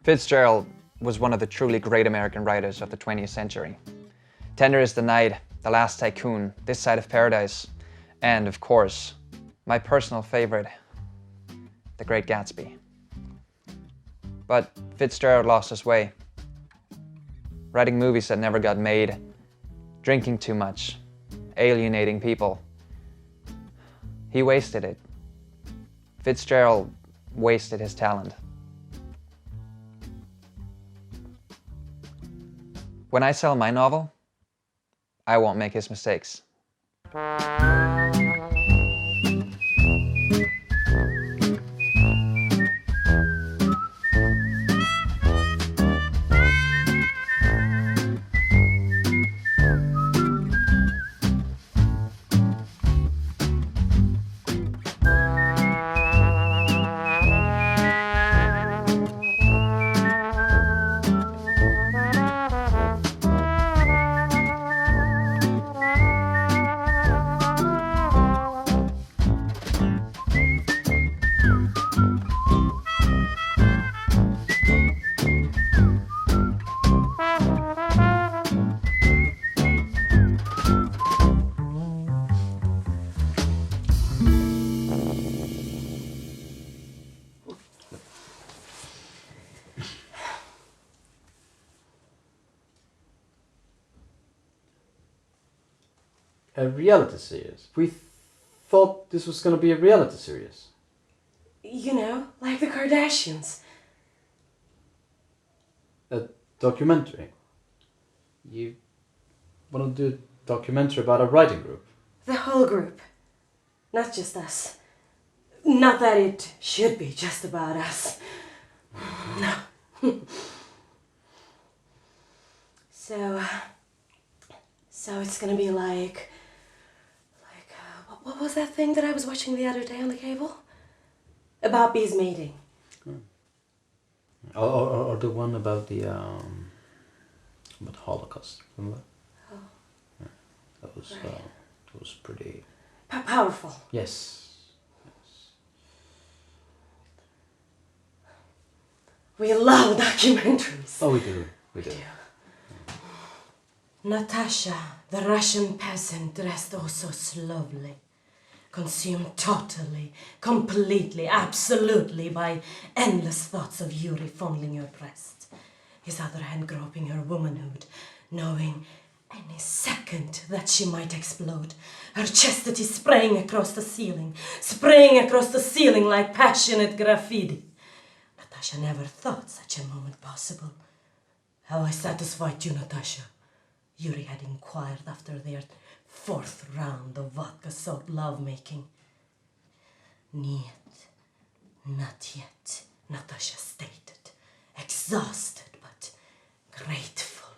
Fitzgerald was one of the truly great American writers of the 20th century. Tender is the Night, The Last Tycoon, This Side of Paradise, and of course, my personal favorite, The Great Gatsby. But Fitzgerald lost his way, writing movies that never got made, drinking too much, alienating people. He wasted it. Fitzgerald wasted his talent. When I sell my novel, I won't make his mistakes. A reality series? We thought this was gonna be a reality series. You know, like the Kardashians. A documentary? You wanna do a documentary about a writing group? The whole group. Not just us. Not that it should be just about us. No. So it's gonna be like what was that thing that I was watching the other day on the cable? About bees mating. Or the one about the Holocaust, remember? Oh. Yeah, that was pretty Powerful. Yes. We love documentaries. Oh, we do. We do. Natasha, the Russian peasant, dressed oh so slowly, consumed totally, completely, absolutely by endless thoughts of Yuri fondling her breast, his other hand groping her womanhood, knowing any second that she might explode, her chastity spraying across the ceiling like passionate graffiti. Natasha never thought such a moment possible. Have I satisfied you, Natasha? Yuri had inquired after their 4th round of vodka-soaked lovemaking. Niet, not yet, Natasha stated, exhausted but grateful.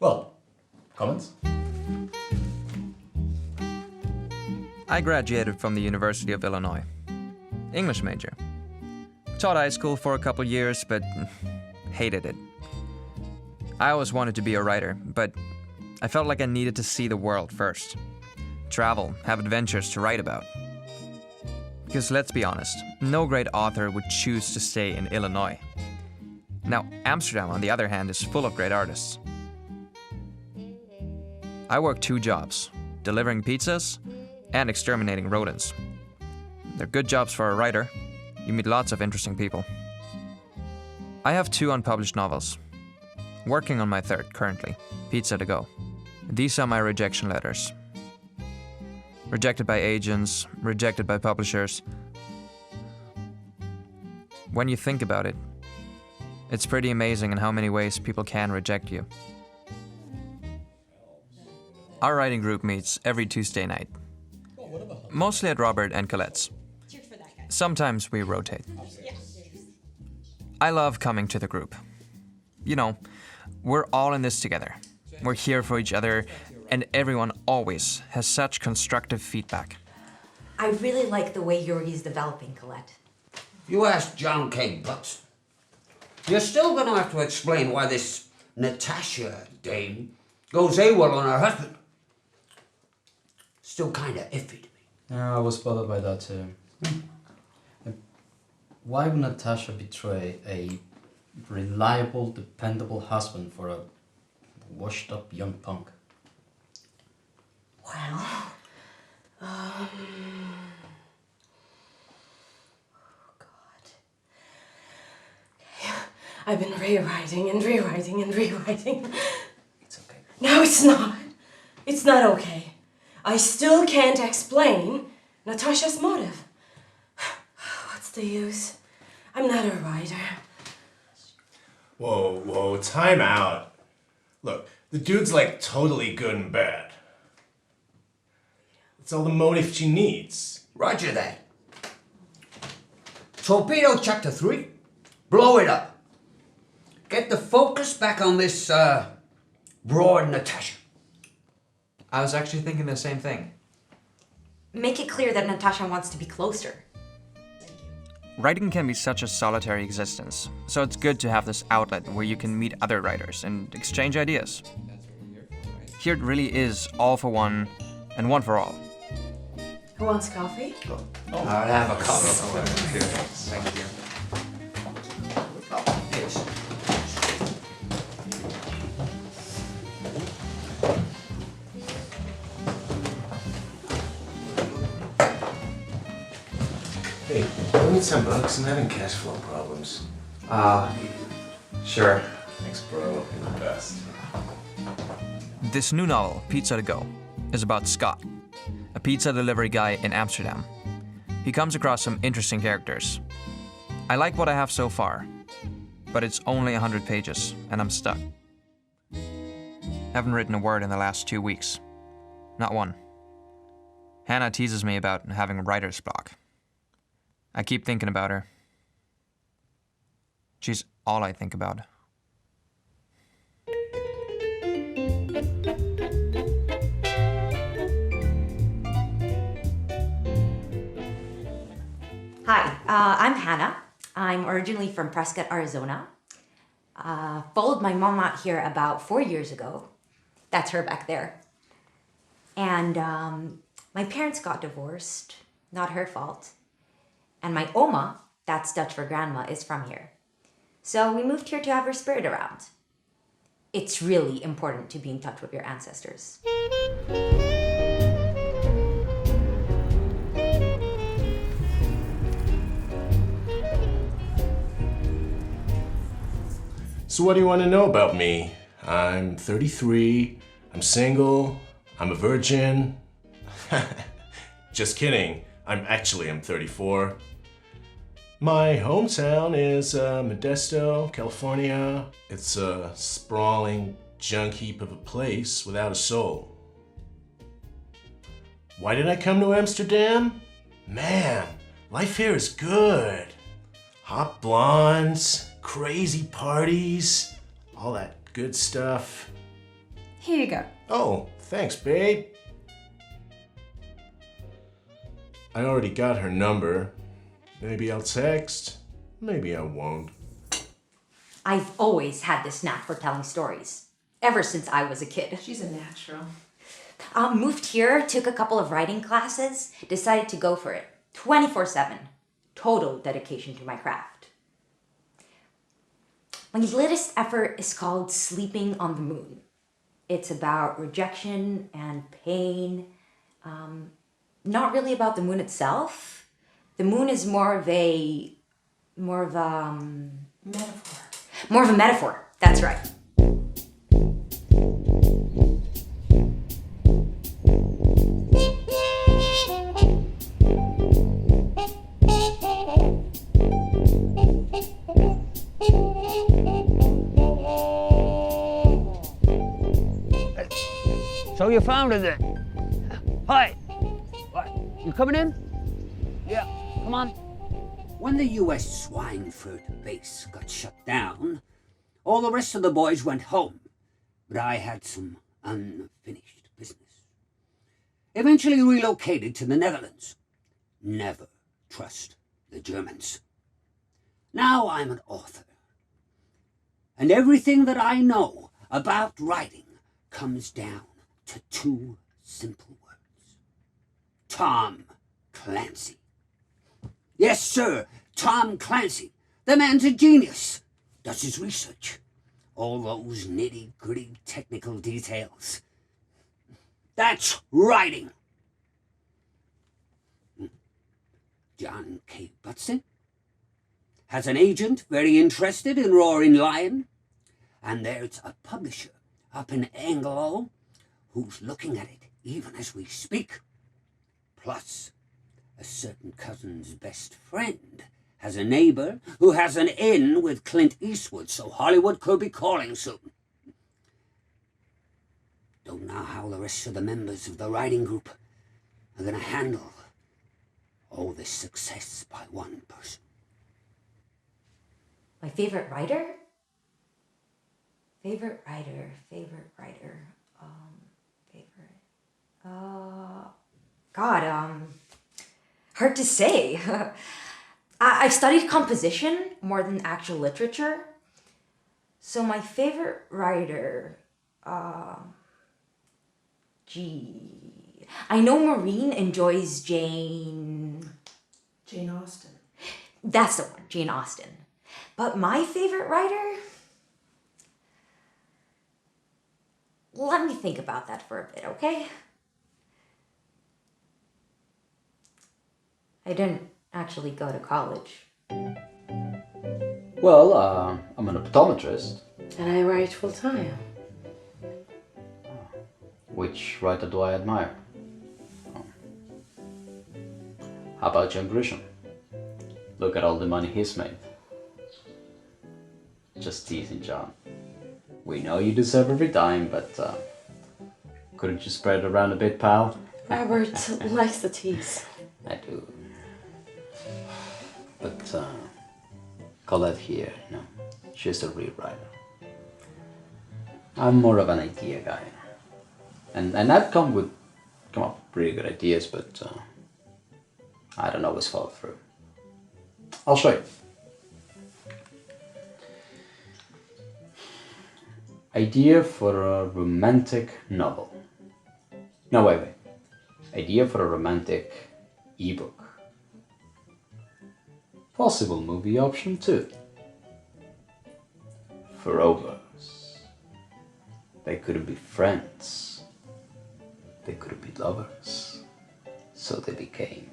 Well, comments? I graduated from the University of Illinois. English major. Taught high school for a couple years, but hated it. I always wanted to be a writer, but I felt like I needed to see the world first. Travel, have adventures to write about. Because let's be honest, no great author would choose to stay in Illinois. Now, Amsterdam, on the other hand, is full of great artists. I work 2 jobs, delivering pizzas and exterminating rodents. They're good jobs for a writer. You meet lots of interesting people. I have 2 unpublished novels. Working on my 3rd currently, Pizza to Go. These are my rejection letters. Rejected by agents, rejected by publishers. When you think about it, it's pretty amazing in how many ways people can reject you. Our writing group meets every Tuesday night. Mostly at Robert and Colette's. Sometimes we rotate. I love coming to the group. You know, we're all in this together. We're here for each other, and everyone always has such constructive feedback. I really like the way Yuri is developing, Colette. You asked John K. Butts. You're still gonna have to explain why this Natasha dame goes AWOL on her husband. Still kinda iffy to me. Yeah, I was bothered by that too. Why would Natasha betray a reliable, dependable husband for a washed-up young punk? Well, oh God. Okay. I've been rewriting and rewriting and rewriting. It's okay. No, it's not. It's not okay. I still can't explain Natasha's motive. What's the use? I'm not a writer. Whoa, time out. Look, the dude's like totally good and bad. It's all the motive she needs. Roger that. Torpedo Chapter 3. Blow it up. Get the focus back on this, broad Natasha. I was actually thinking the same thing. Make it clear that Natasha wants to be closer. Writing can be such a solitary existence, so it's good to have this outlet where you can meet other writers and exchange ideas. Here it really is all for one and one for all. Who wants coffee? I'll have a cup. Thank you. Oh, yes. Hey, we need $10. I'm having cash flow problems. Sure. Thanks, bro. You're the best. This new novel, Pizza to Go, is about Scott, a pizza delivery guy in Amsterdam. He comes across some interesting characters. I like what I have so far, but it's only 100 pages, and I'm stuck. Haven't written a word in the last 2 weeks. Not one. Hannah teases me about having writer's block. I keep thinking about her. She's all I think about. Hi, I'm Hannah. I'm originally from Prescott, Arizona. Followed my mom out here about 4 years ago. That's her back there. And my parents got divorced. Not her fault. And my Oma, that's Dutch for grandma, is from here. So we moved here to have her spirit around. It's really important to be in touch with your ancestors. So what do you want to know about me? I'm 33, I'm single, I'm a virgin. Just kidding, I'm 34. My hometown is Modesto, California. It's a sprawling junk heap of a place without a soul. Why did I come to Amsterdam? Man, life here is good. Hot blondes, crazy parties, all that good stuff. Here you go. Oh, thanks, babe. I already got her number. Maybe I'll text, maybe I won't. I've always had this knack for telling stories, ever since I was a kid. She's a natural. Moved here, took a couple of writing classes, decided to go for it. 24/7. Total dedication to my craft. My latest effort is called Sleeping on the Moon. It's about rejection and pain. Not really about the moon itself. The moon is more of a Metaphor. More of a metaphor. That's right. So you found it then? Hi. What? You coming in? Yeah. Come on. When the US Schweinfurt base got shut down, all the rest of the boys went home, but I had some unfinished business. Eventually relocated to the Netherlands. Never trust the Germans. Now I'm an author. And everything that I know about writing comes down to 2 simple words. Tom Clancy. Yes, sir, Tom Clancy. The man's a genius. Does his research. All those nitty-gritty technical details. That's writing. John K. Butson has an agent very interested in Roaring Lion, and there's a publisher up in Anglo who's looking at it even as we speak. Plus, a certain cousin's best friend has a neighbor who has an in with Clint Eastwood, so Hollywood could be calling soon. Don't know how the rest of the members of the writing group are gonna handle all this success by one person. My favorite writer? Favorite writer. Hard to say. I've studied composition more than actual literature. So my favorite writer, I know Maureen enjoys Jane Austen. That's the one, Jane Austen. But my favorite writer? Let me think about that for a bit, okay? I didn't actually go to college. Well, I'm an optometrist. And I write full time. Which writer do I admire? How about John Grisham? Look at all the money he's made. Just teasing, John. We know you deserve every dime, but couldn't you spread it around a bit, pal? Robert likes the tease. I do. But Colette here, she's a real writer. I'm more of an idea guy. And I've come up with pretty good ideas, but I don't always follow through. I'll show you. Idea for a romantic novel. No, wait. Idea for a romantic ebook. Possible movie option too. For Rovers. They couldn't be friends. They couldn't be lovers. So they became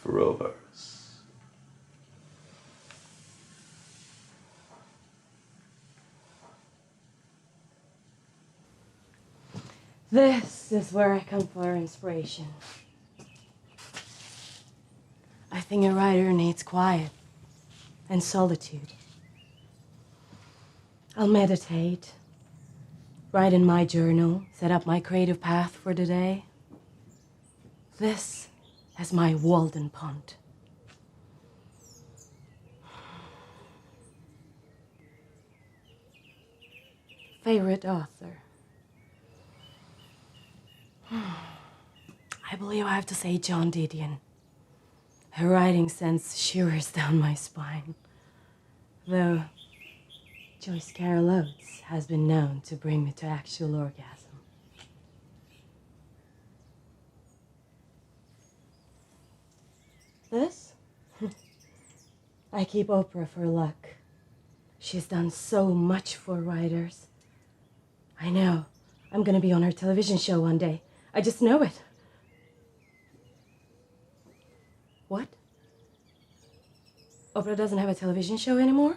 Rovers. This is where I come for inspiration. I think a writer needs quiet and solitude. I'll meditate, write in my journal, set up my creative path for the day. This is my Walden Pond. Favorite author? I believe I have to say John Didion. Her writing sense shivers down my spine. Though Joyce Carol Oates has been known to bring me to actual orgasm. This? I keep Oprah for luck. She's done so much for writers. I know. I'm gonna be on her television show one day. I just know it. What? Oprah doesn't have a television show anymore?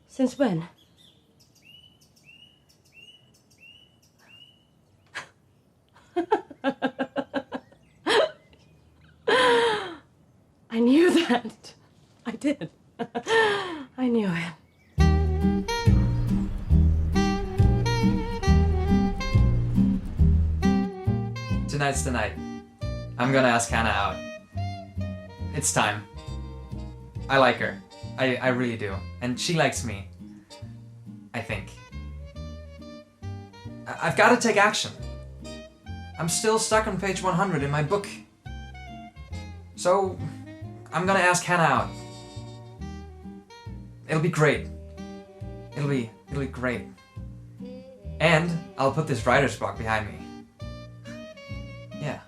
Since when? I knew that. I did. I knew it. Tonight's the night. I'm gonna ask Hannah out. It's time. I like her. I really do. And she likes me. I think. I've got to take action. I'm still stuck on page 100 in my book. So, I'm gonna ask Hannah out. It'll be great. It'll be great. And I'll put this writer's block behind me. Yeah.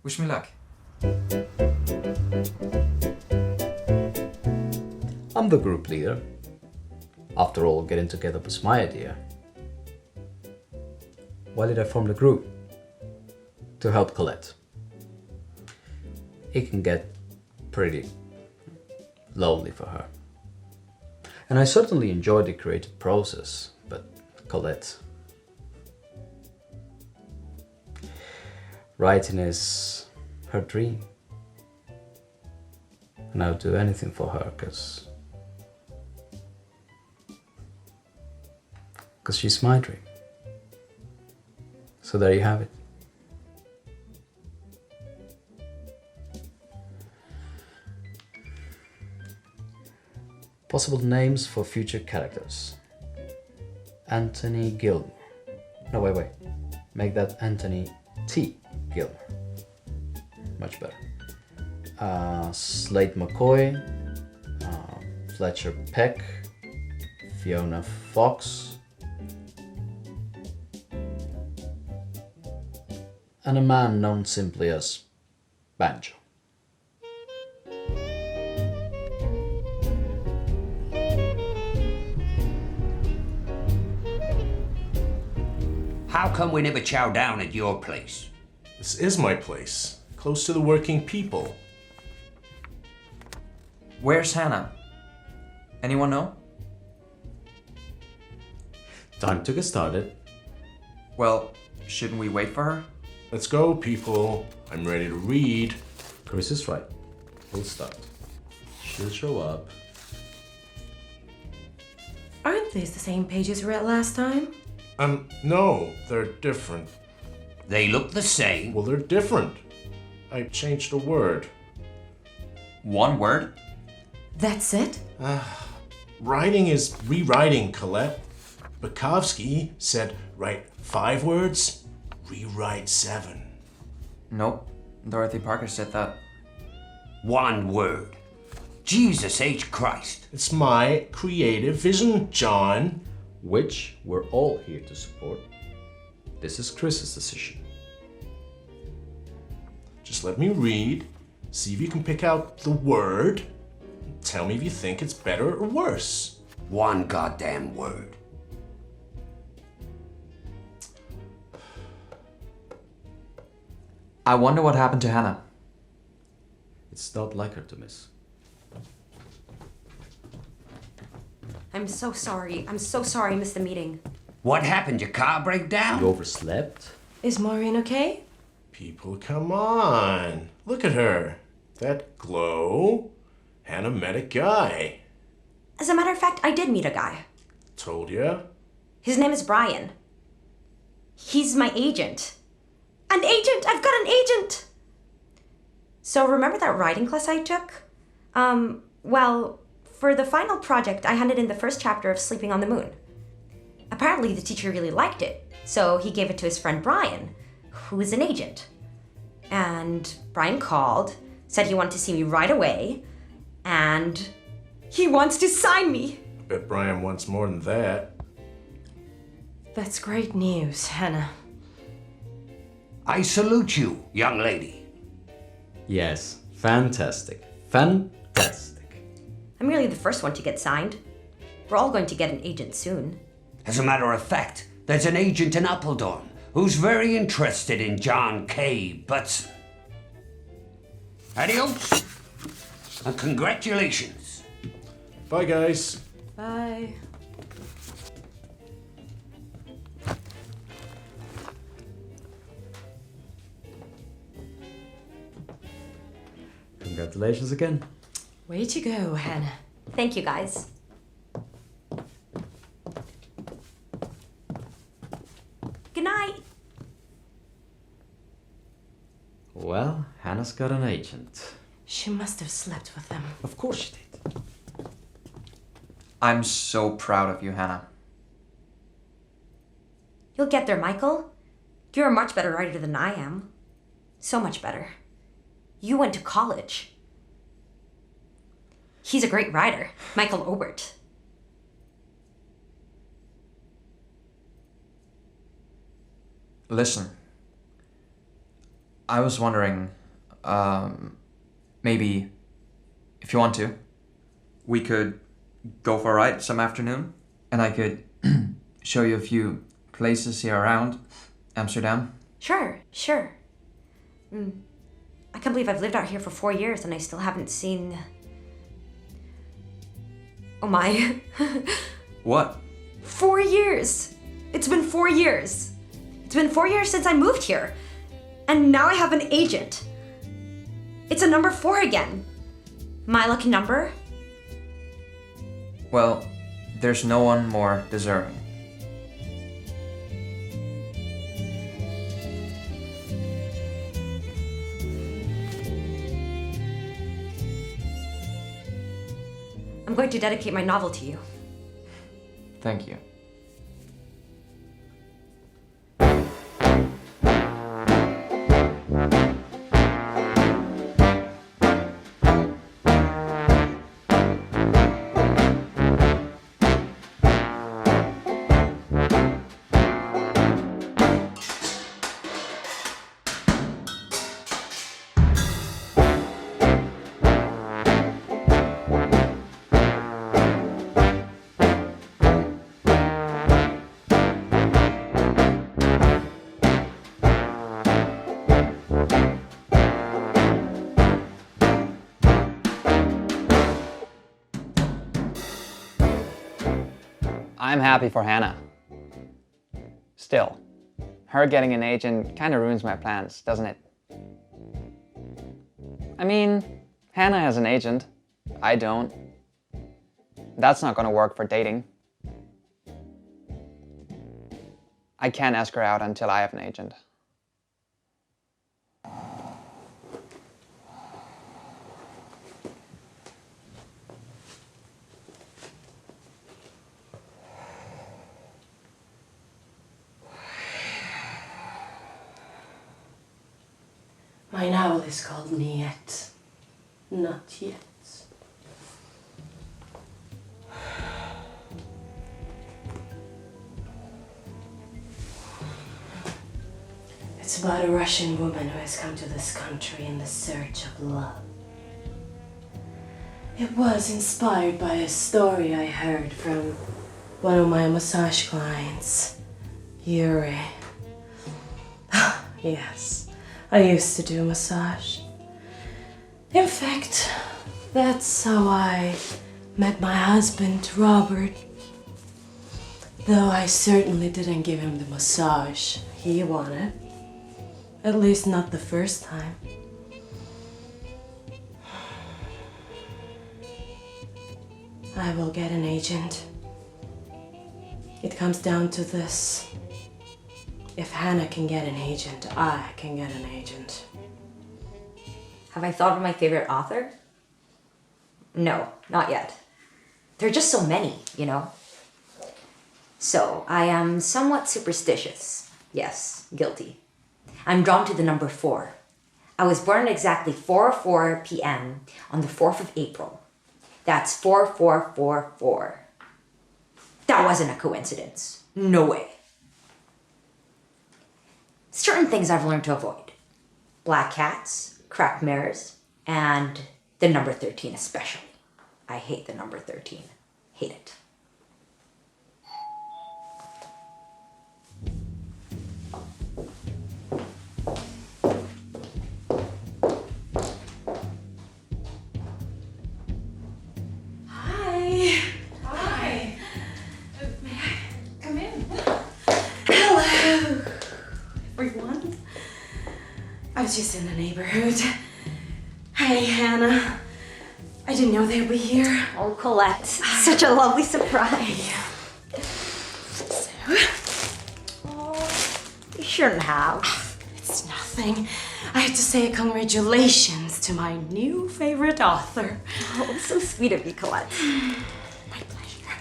Wish me luck. I'm the group leader. After all, getting together was my idea. Why did I form the group? To help Colette. It can get pretty lonely for her. And I certainly enjoy the creative process, but Colette... writing is her dream. And I would do anything for her, because she's my dream. So there you have it. Possible names for future characters. Anthony Gilmore. No, wait. Make that Anthony T. Gilmore. Much better. Slade McCoy. Fletcher Peck. Fiona Fox. And a man known simply as Banjo. How come we never chow down at your place? This is my place, close to the working people. Where's Hannah? Anyone know? Time to get started. Well, shouldn't we wait for her? Let's go, people. I'm ready to read. Chris is right. We'll start. She'll show up. Aren't these the same pages we read last time? No, they're different. They look the same. Well, they're different. I changed a word. One word? That's it? Writing is rewriting, Colette. Bukowski said write 5 words, rewrite 7. Nope. Dorothy Parker said that. One word. Jesus H. Christ. It's my creative vision, John. Which we're all here to support. This is Chris's decision. Just let me read, see if you can pick out the word, and tell me if you think it's better or worse. One goddamn word. I wonder what happened to Hannah. It's not like her to miss. I'm so sorry. I missed the meeting. What happened? Your car break down? You overslept? Is Maureen okay? People, come on. Look at her. That glow. Hannah met a guy. As a matter of fact, I did meet a guy. Told ya? His name is Brian. He's my agent. An agent! I've got an agent! So remember that writing class I took? Well, for the final project, I handed in the first chapter of Sleeping on the Moon. Apparently, the teacher really liked it, so he gave it to his friend Brian, who is an agent. And Brian called, said he wanted to see me right away, and he wants to sign me. I bet Brian wants more than that. That's great news, Hannah. I salute you, young lady. Yes, fantastic. Fantastic. I'm really the first one to get signed. We're all going to get an agent soon. As a matter of fact, there's an agent in Appledorn who's very interested in John K. Butson. Adios, and congratulations. Bye, guys. Bye. Congratulations again. Way to go, Hannah. Thank you, guys. Good night. Well, Hannah's got an agent. She must have slept with them. Of course she did. I'm so proud of you, Hannah. You'll get there, Michael. You're a much better writer than I am. So much better. You went to college. He's a great writer, Michael Obert. Listen, I was wondering maybe, if you want to, we could go for a ride some afternoon, and I could show you a few places here around Amsterdam. Sure. I can't believe I've lived out here for 4 years and I still haven't seen... Oh my. What? 4 years! It's been 4 years. It's been 4 years since I moved here. And now I have an agent. It's a number 4 again. My lucky number? Well, there's no one more deserving. I'm going to dedicate my novel to you. Thank you. I'm happy for Hannah. Still, her getting an agent kind of ruins my plans, doesn't it? I mean, Hannah has an agent. I don't. That's not gonna work for dating. I can't ask her out until I have an agent. My novel is called Niet, not yet. It's about a Russian woman who has come to this country in the search of love. It was inspired by a story I heard from one of my massage clients, Yuri. Yes. I used to do massage. In fact, that's how I met my husband, Robert. Though I certainly didn't give him the massage he wanted. At least not the first time. I will get an agent. It comes down to this. If Hannah can get an agent, I can get an agent. Have I thought of my favorite author? No, not yet. There are just so many, you know? So, I am somewhat superstitious. Yes, guilty. I'm drawn to the number 4. I was born at exactly 4:04 p.m. on the 4th of April. That's 4444. That wasn't a coincidence. No way. Certain things I've learned to avoid. Black cats, cracked mirrors, and the number 13 especially. I hate the number 13. Hate it. Hi. Hi. May I come in? Hello, everyone. I was just in the neighborhood. Hey, Hannah. I didn't know they'd be here. Oh, Colette. Such a lovely surprise. So, You shouldn't have. it's nothing. I had to say congratulations to my new favorite author. Oh, so sweet of you, Colette. My pleasure.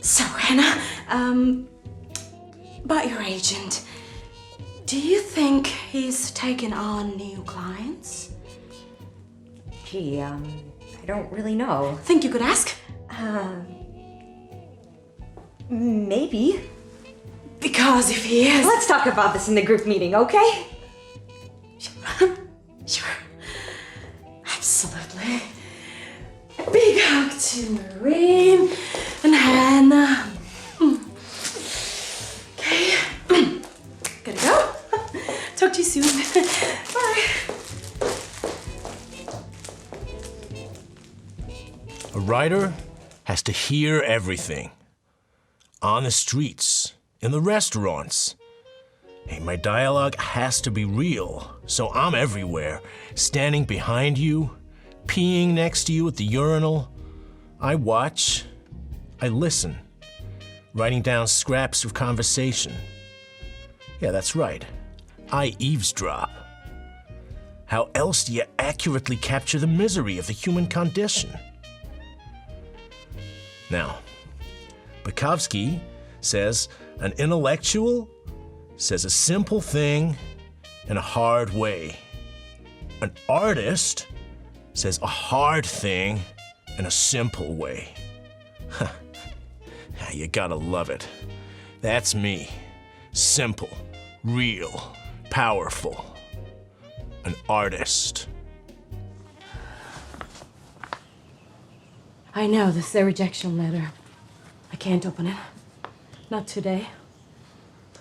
So, Hannah, about your agent. Do you think he's taken on new clients? Gee, I don't really know. Think you could ask? Maybe. Because if he is... Let's talk about this in the group meeting, okay? Sure. Absolutely. A big hug to Maureen and Hannah. Okay. Gotta go. Talk to you soon. Bye. A writer has to hear everything. On the streets, in the restaurants. Hey, my dialogue has to be real, so I'm everywhere, standing behind you, peeing next to you at the urinal. I watch, I listen, writing down scraps of conversation. Yeah, that's right. I eavesdrop. How else do you accurately capture the misery of the human condition? Now, Bukowski says an intellectual says a simple thing in a hard way. An artist says a hard thing in a simple way. You gotta love it. That's me. Simple, real, powerful. An artist. I know, this is the rejection letter. I can't open it. Not today.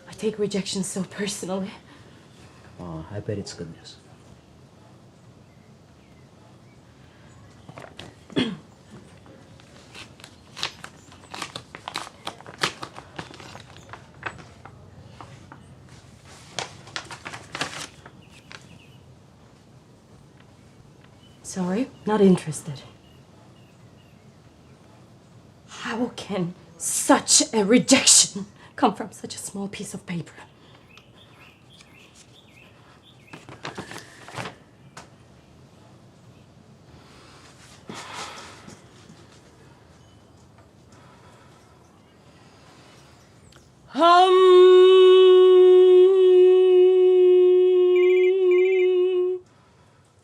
I take rejection so personally. Oh, I bet it's good news. Sorry, not interested. How can such a rejection come from such a small piece of paper?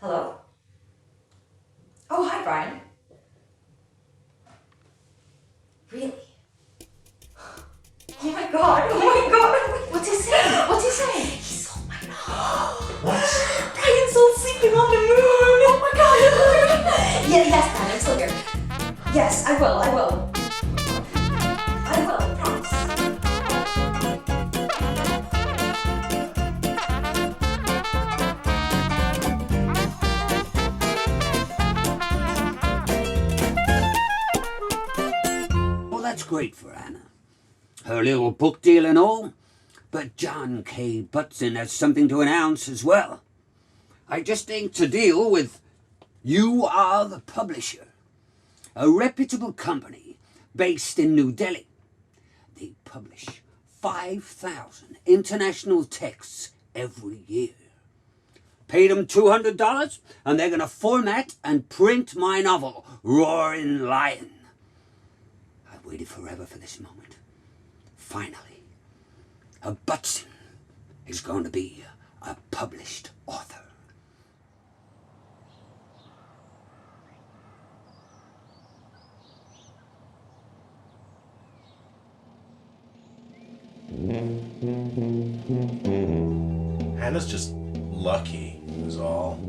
Hello? Oh, hi, Brian. Really? Oh my god, oh my god! What's he saying? What's he saying? He's all mine. What? Brian's all sleeping on the moon! Oh my god! Yeah, yes, Brian, I'm still here. Yes, I will, I will. I will, I promise. Well, that's great for Anna. Her little book deal and all. But John K. Butson has something to announce as well. I just inked a deal with You Are the Publisher, a reputable company based in New Delhi. They publish 5,000 international texts every year. Paid them $200, and they're going to format and print my novel, Roaring Lion. I've waited forever for this moment. Finally, a Butson is going to be a published author. Hannah's just lucky, is all.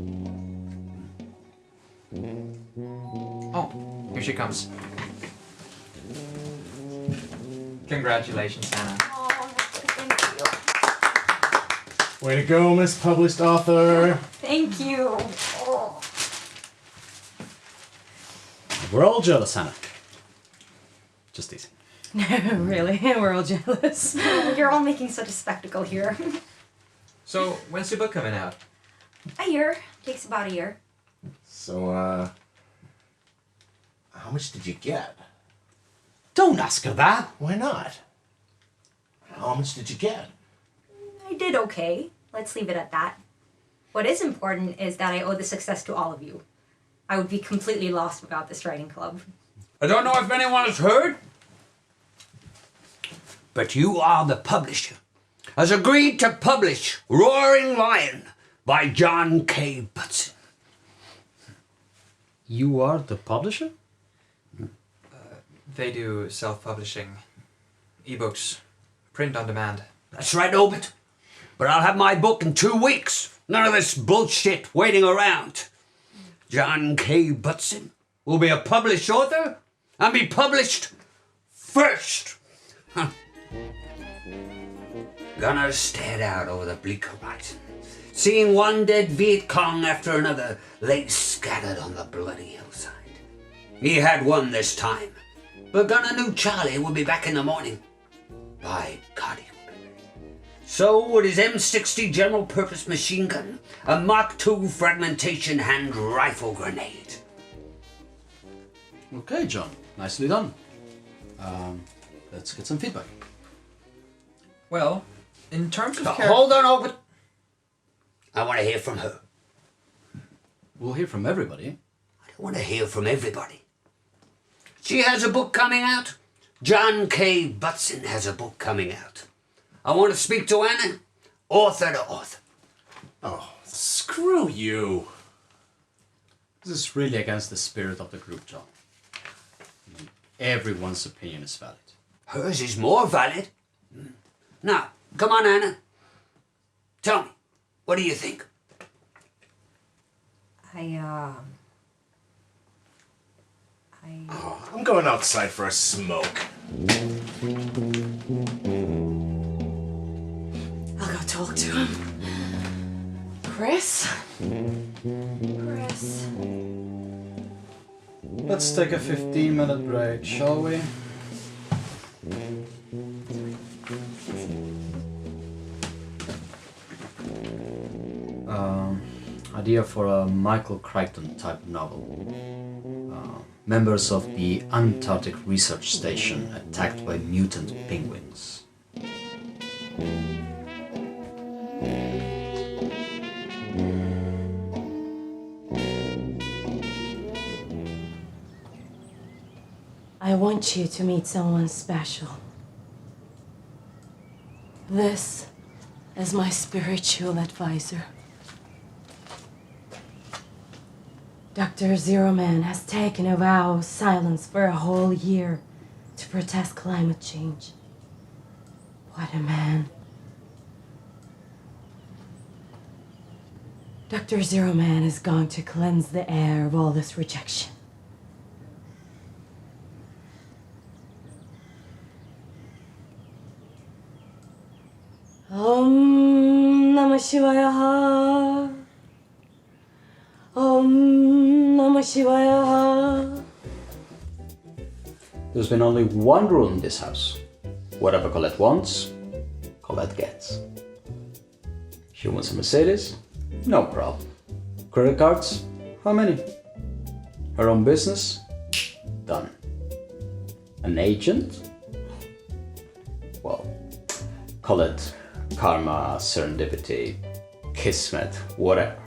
Oh, here she comes. Congratulations, Hannah. Oh, thank you. Way to go, Miss Published Author. Thank you. Oh. We're all jealous, Hannah. Just teasing. Really? We're all jealous. You're all making such a spectacle here. So, when's your book coming out? A year. Takes about a year. So, how much did you get? Don't ask her that. Why not? How much did you get? I did okay. Let's leave it at that. What is important is that I owe the success to all of you. I would be completely lost without this writing club. I don't know if anyone has heard, But You Are the Publisher has agreed to publish Roaring Lion by John K. Butson. You are the publisher? They do self-publishing, ebooks, print on demand. That's right, Obit. But I'll have my book in 2 weeks. None of this bullshit waiting around. John K. Butson will be a published author and be published first. Gunnar stared out over the bleak horizon, seeing one dead Viet Cong after another lay scattered on the bloody hillside. He had won this time, but Gunnar knew Charlie would be back in the morning. By God, he would be. So would his M60 general purpose machine gun, a Mark II fragmentation hand rifle grenade. Okay, John. Nicely done. Let's get some feedback. Well, in terms of Hold on, Albert. I want to hear from her. We'll hear from everybody. I don't want to hear from everybody. She has a book coming out. John K. Butson has a book coming out. I want to speak to Anna, author to author. Oh, screw you. This is really against the spirit of the group, John. I mean, everyone's opinion is valid. Hers is more valid. Now, come on, Anna. Tell me, what do you think? I'm going outside for a smoke. I'll go talk to him. Chris? Chris? Let's take a 15-minute break, shall we? Idea for a Michael Crichton type novel. Members of the Antarctic Research Station attacked by mutant penguins. I want you to meet someone special. This is my spiritual advisor. Dr. Zero Man has taken a vow of silence for a whole year to protest climate change. What a man. Dr. Zero Man is going to cleanse the air of all this rejection. Om Namah Shivaya. Om Namah Shivaya. There's been only one rule in this house. Whatever Colette wants, Colette gets. She wants a Mercedes? No problem. Credit cards? How many? Her own business? Done. An agent? Well, call it karma, serendipity, kismet, whatever.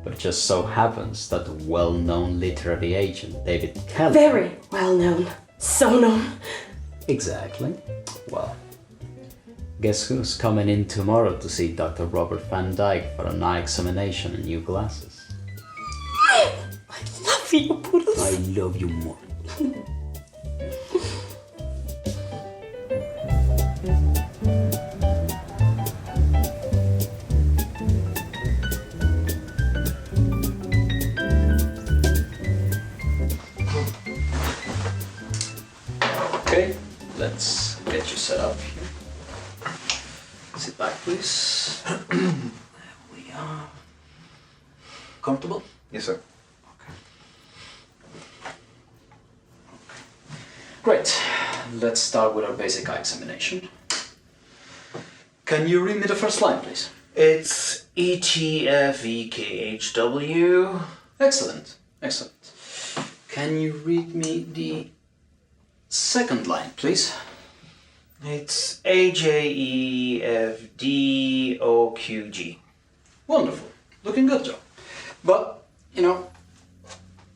But it just so happens that the well-known literary agent David Kelly... Very well known. So known. Exactly. Well, guess who's coming in tomorrow to see Dr. Robert Van Dyke for an eye examination and new glasses? I love you, Poodles. I love you more. Okay, let's get you set up here. Sit back, please. There we are. Comfortable? Yes, sir. Great. Let's start with our basic eye examination. Can you read me the first line, please? It's ETFEKHW. Excellent. Excellent. Can you read me the second line, please? It's AJEFDOQG. Wonderful. Looking good, Joe. But, you know,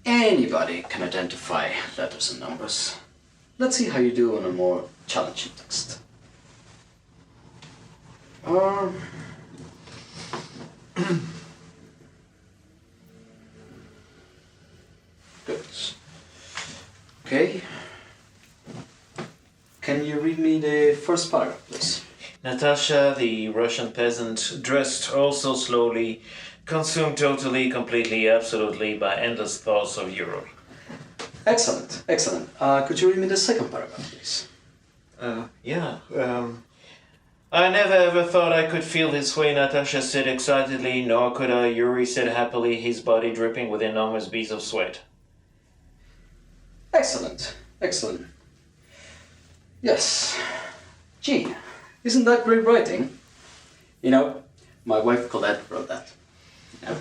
anybody can identify letters and numbers. Let's see how you do on a more challenging text. Good. Okay. Can you read me the first paragraph, please? Natasha, the Russian peasant, dressed also slowly, consumed totally, completely, absolutely by endless thoughts of Europe. Excellent, excellent. Could you read me the second paragraph, please? Yeah. I never ever thought I could feel his way, Natasha said excitedly, nor could I, Yuri said happily, his body dripping with enormous beads of sweat. Excellent, excellent. Yes. Gee, isn't that great writing? You know, my wife Colette wrote that. Yeah.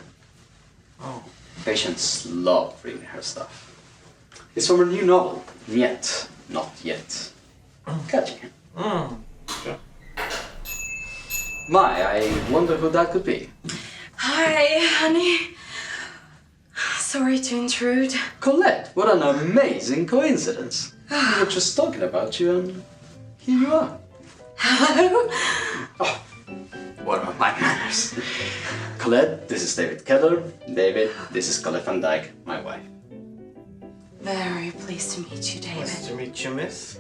Oh. Patients love reading her stuff. It's from her new novel, Niet, Not Yet. Catchy. Sure. My, I wonder who that could be. Hi, honey. Sorry to intrude. Colette, what an amazing coincidence. We were just talking about you and here you are. Hello? Oh, what are my manners? Colette, this is David Keller. David, this is Colette van Dyke, my wife. Very pleased to meet you, David. Nice to meet you, miss.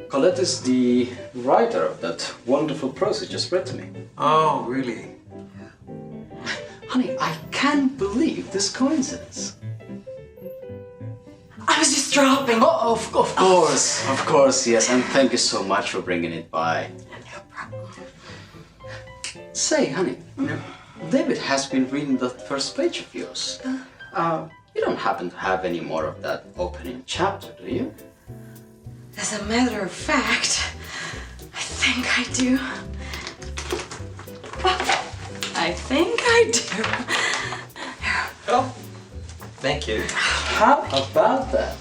Colette is the writer of that wonderful prose you just read to me. Oh, really? Honey, I can't believe this coincidence. I was just dropping. Oh, of course, yes. And thank you so much for bringing it by. No problem. Say, honey, you know, David has been reading that first page of yours. You don't happen to have any more of that opening chapter, do you? As a matter of fact, I think I do. I think I do. Oh, thank you. How about that?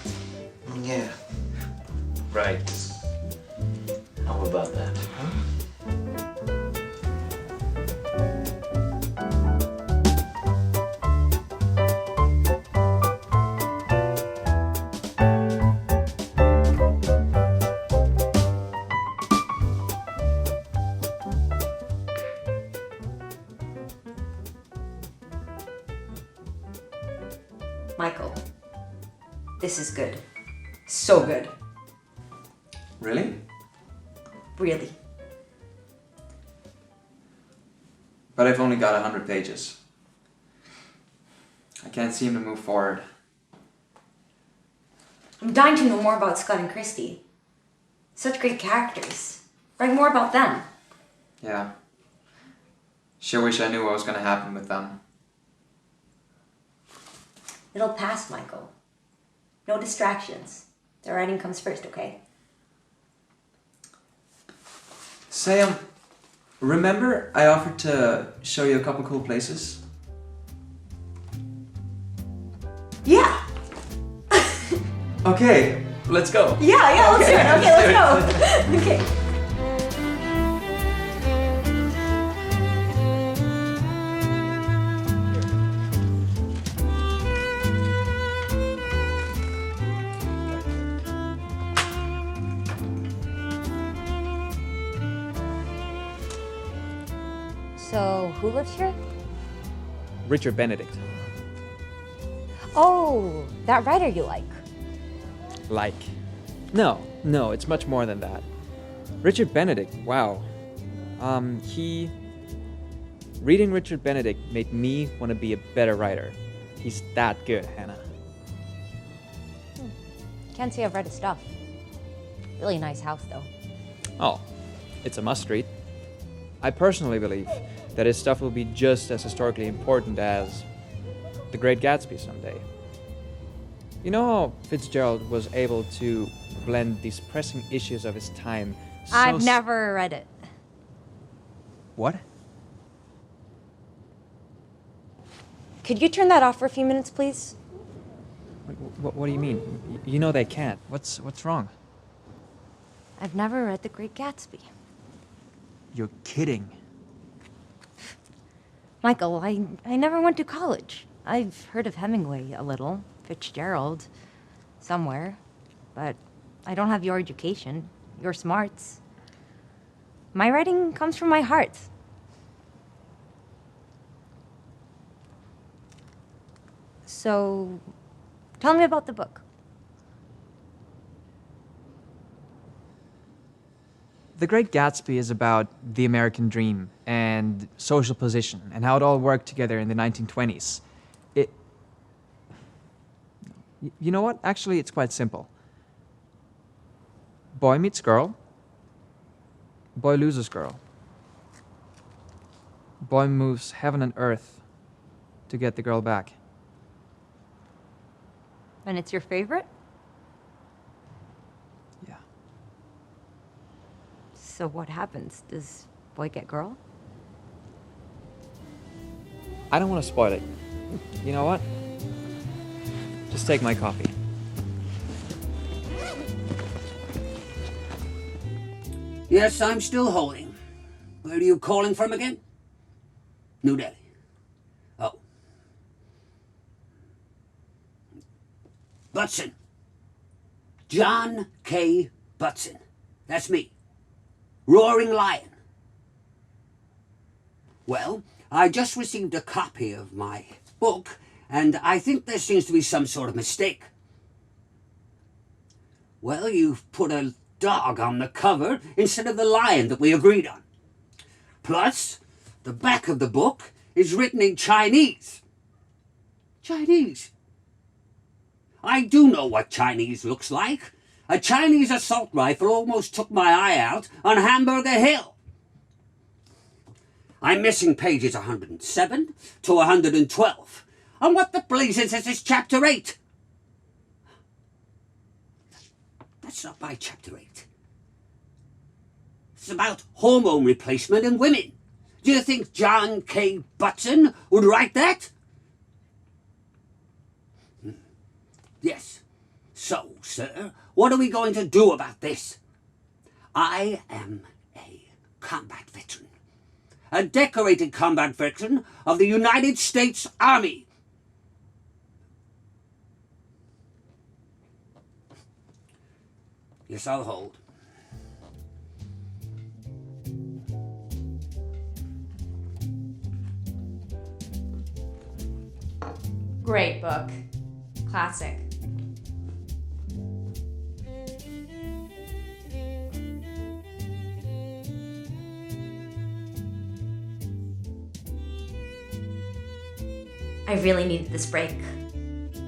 Yeah. Right. How about that? Michael, this is good. So good. Really? Really. But I've only got 100 pages. I can't seem to move forward. I'm dying to know more about Scott and Christy. Such great characters. Write more about them. Yeah. Sure wish I knew what was going to happen with them. It'll pass, Michael. No distractions. The writing comes first, okay? Say, remember I offered to show you a couple cool places? Yeah! Okay, let's go. Yeah, let's do it. Okay, let's go. Okay. So, who lives here? Richard Benedict. Oh, that writer you like. Like. No, it's much more than that. Richard Benedict, wow. Reading Richard Benedict made me want to be a better writer. He's that good, Hannah. Can't say I've read his stuff. Really nice house, though. Oh, it's a must-read. I personally believe that his stuff will be just as historically important as The Great Gatsby someday. You know how Fitzgerald was able to blend these pressing issues of his time so I've never read it. What? Could you turn that off for a few minutes, please? What do you mean? You know they can't. What's wrong? I've never read The Great Gatsby. You're kidding. Michael, I never went to college. I've heard of Hemingway a little, Fitzgerald, somewhere, but I don't have your education, your smarts. My writing comes from my heart. So, tell me about the book. The Great Gatsby is about the American dream and social position and how it all worked together in the 1920s. You know what? Actually, it's quite simple. Boy meets girl. Boy loses girl. Boy moves heaven and earth to get the girl back. And it's your favorite? Yeah. So what happens? Does boy get girl? I don't want to spoil it. You know what? Just take my coffee. Yes, I'm still holding. Where are you calling from again? New Delhi. Oh. Butson. John K. Butson. That's me. Roaring Lion. Well, I just received a copy of my book, and I think there seems to be some sort of mistake. Well, you've put a dog on the cover instead of the lion that we agreed on. Plus, the back of the book is written in Chinese. Chinese? I do know what Chinese looks like. A Chinese assault rifle almost took my eye out on Hamburger Hill. I'm missing pages 107 to 112. And what the blazes is this chapter 8? That's not my chapter 8. It's about hormone replacement in women. Do you think John K. Butson would write that? Yes. So, sir, what are we going to do about this? I am a combat veteran. A decorated combat veteran of the United States Army. Yes, I'll hold. Great book. Classic. I really needed this break.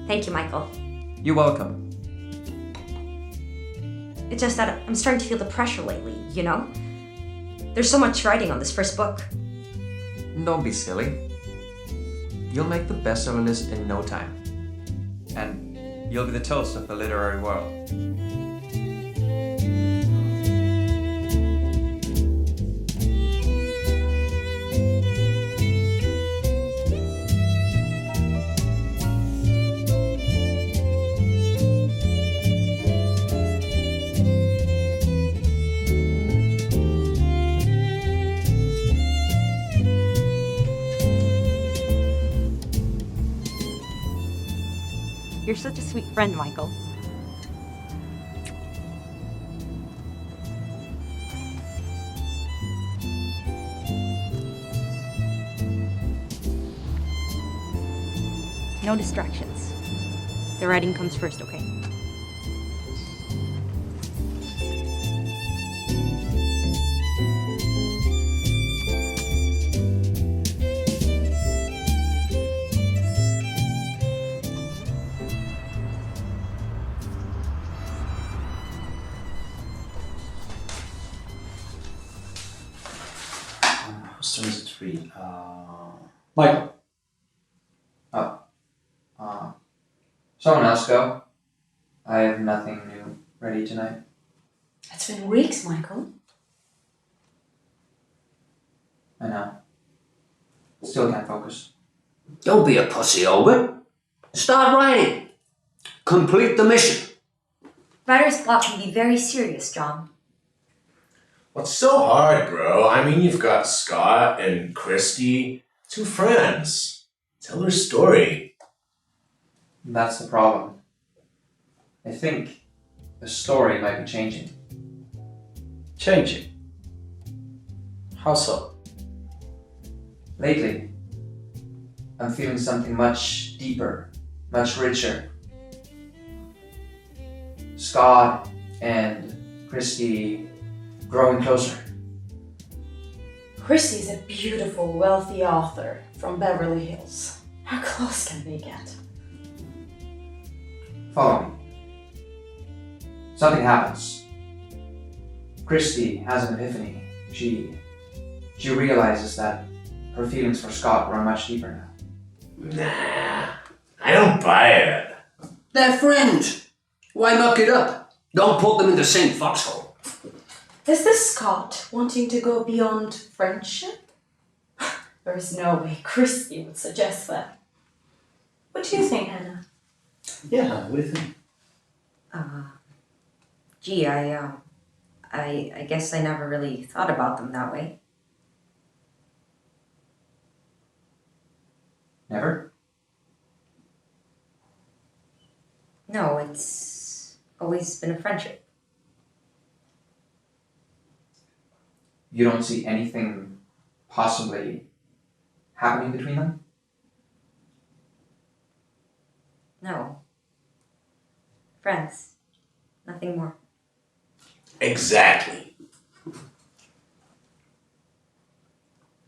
Thank you, Michael. You're welcome. It's just that I'm starting to feel the pressure lately, you know? There's so much writing on this first book. Don't be silly. You'll make the bestseller list in no time. And you'll be the toast of the literary world. You're such a sweet friend, Michael. No distractions. The writing comes first, okay? Whose turn is it to read? Michael. Someone else go. I have nothing new ready tonight. It's been weeks, Michael. I know. Still can't focus. Don't be a pussy, Albert. Start writing. Complete the mission. Writer's block can be very serious, John. What's so hard, bro? I mean, you've got Scott and Christy, 2 friends. Tell their story. That's the problem. I think the story might be changing. Changing. How so? Lately, I'm feeling something much deeper, much richer. Scott and Christy, growing closer. Christy's a beautiful, wealthy author from Beverly Hills. How close can they get? Follow me. Something happens. Christy has an epiphany. She realizes that her feelings for Scott run much deeper now. Nah, I don't buy it. They're friends. Why muck it up? Don't put them in the same foxhole. Is this Scott wanting to go beyond friendship? There's no way Christy would suggest that. What do you think, Hannah? Yeah, what do you think? Gee, I guess I never really thought about them that way. Never? No, it's always been a friendship. You don't see anything possibly happening between them? No. Friends. Nothing more. Exactly.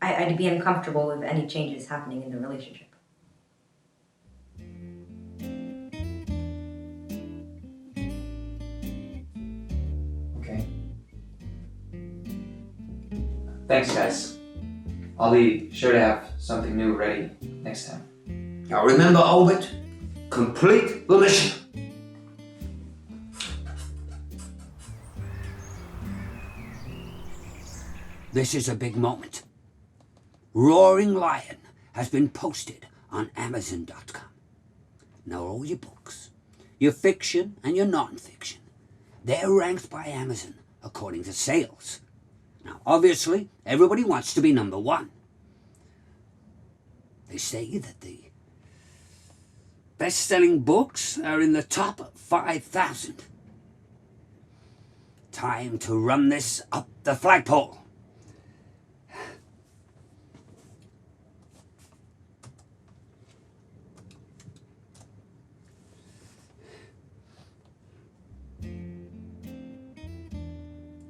I'd be uncomfortable with any changes happening in the relationship. Okay. Thanks, guys. I'll be sure to have something new ready next time. Now remember, Albert, complete the mission. This is a big moment. Roaring Lion has been posted on Amazon.com. Now all your books, your fiction and your non-fiction, they're ranked by Amazon according to sales. Now obviously, everybody wants to be number one. They say that the best-selling books are in the top 5,000. Time to run this up the flagpole.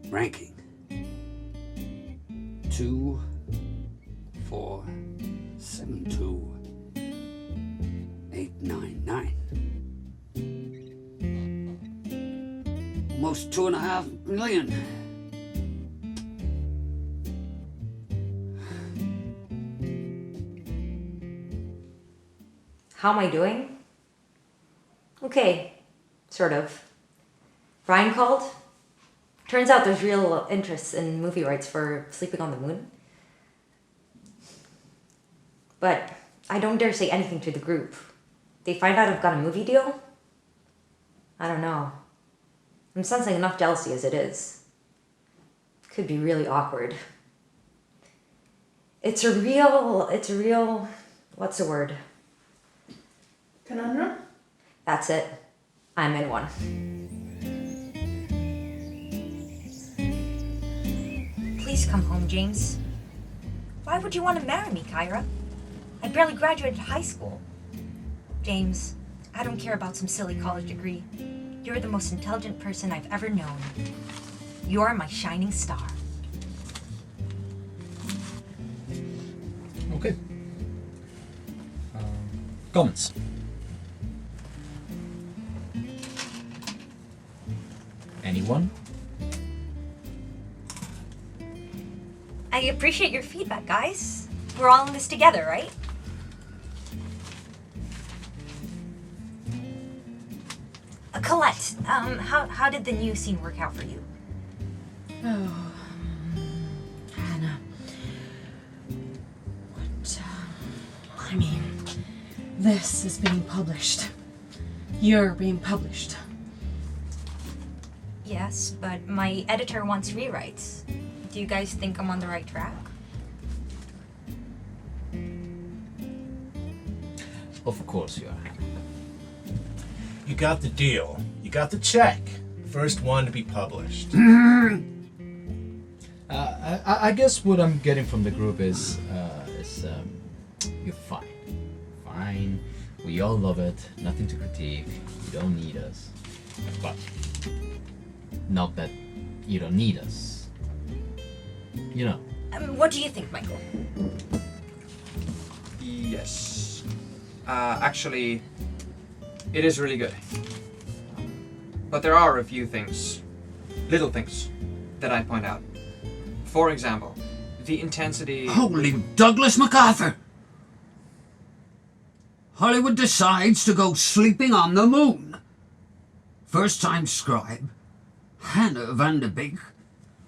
Ranking 2, 4, 7, 2, 8, 9, 9. Almost 2.5 million. How am I doing? Okay, sort of. Brian called. Turns out there's real interest in movie rights for Sleeping on the Moon. But I don't dare say anything to the group. They find out I've got a movie deal? I don't know. I'm sensing enough jealousy as it is. Could be really awkward. It's a real, what's the word? Conundrum? That's it. I'm in one. Please come home, James. Why would you want to marry me, Kyra? I barely graduated high school. James, I don't care about some silly college degree. You're the most intelligent person I've ever known. You're my shining star. Okay. Comments? Anyone? I appreciate your feedback, guys. We're all in this together, right? Colette, how did the new scene work out for you? Oh, Hannah. I mean, this is being published. You're being published. Yes, but my editor wants rewrites. Do you guys think I'm on the right track? Of course you are. You got the deal. You got the check. First one to be published. I guess what I'm getting from the group is you're fine. Fine. We all love it. Nothing to critique. You don't need us. But not that you don't need us. You know. What do you think, Michael? Yes. Actually, it is really good. But there are a few things, little things, that I point out. For example, the intensity... Holy Douglas MacArthur! Hollywood decides to go sleeping on the moon. First-time scribe, Hannah van der Beek,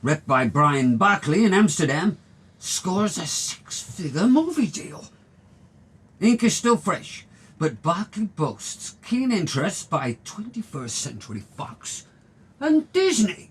rep by Brian Barkley in Amsterdam, scores a 6-figure movie deal. Ink is still fresh, but Barkley boasts keen interest by 21st Century Fox and Disney.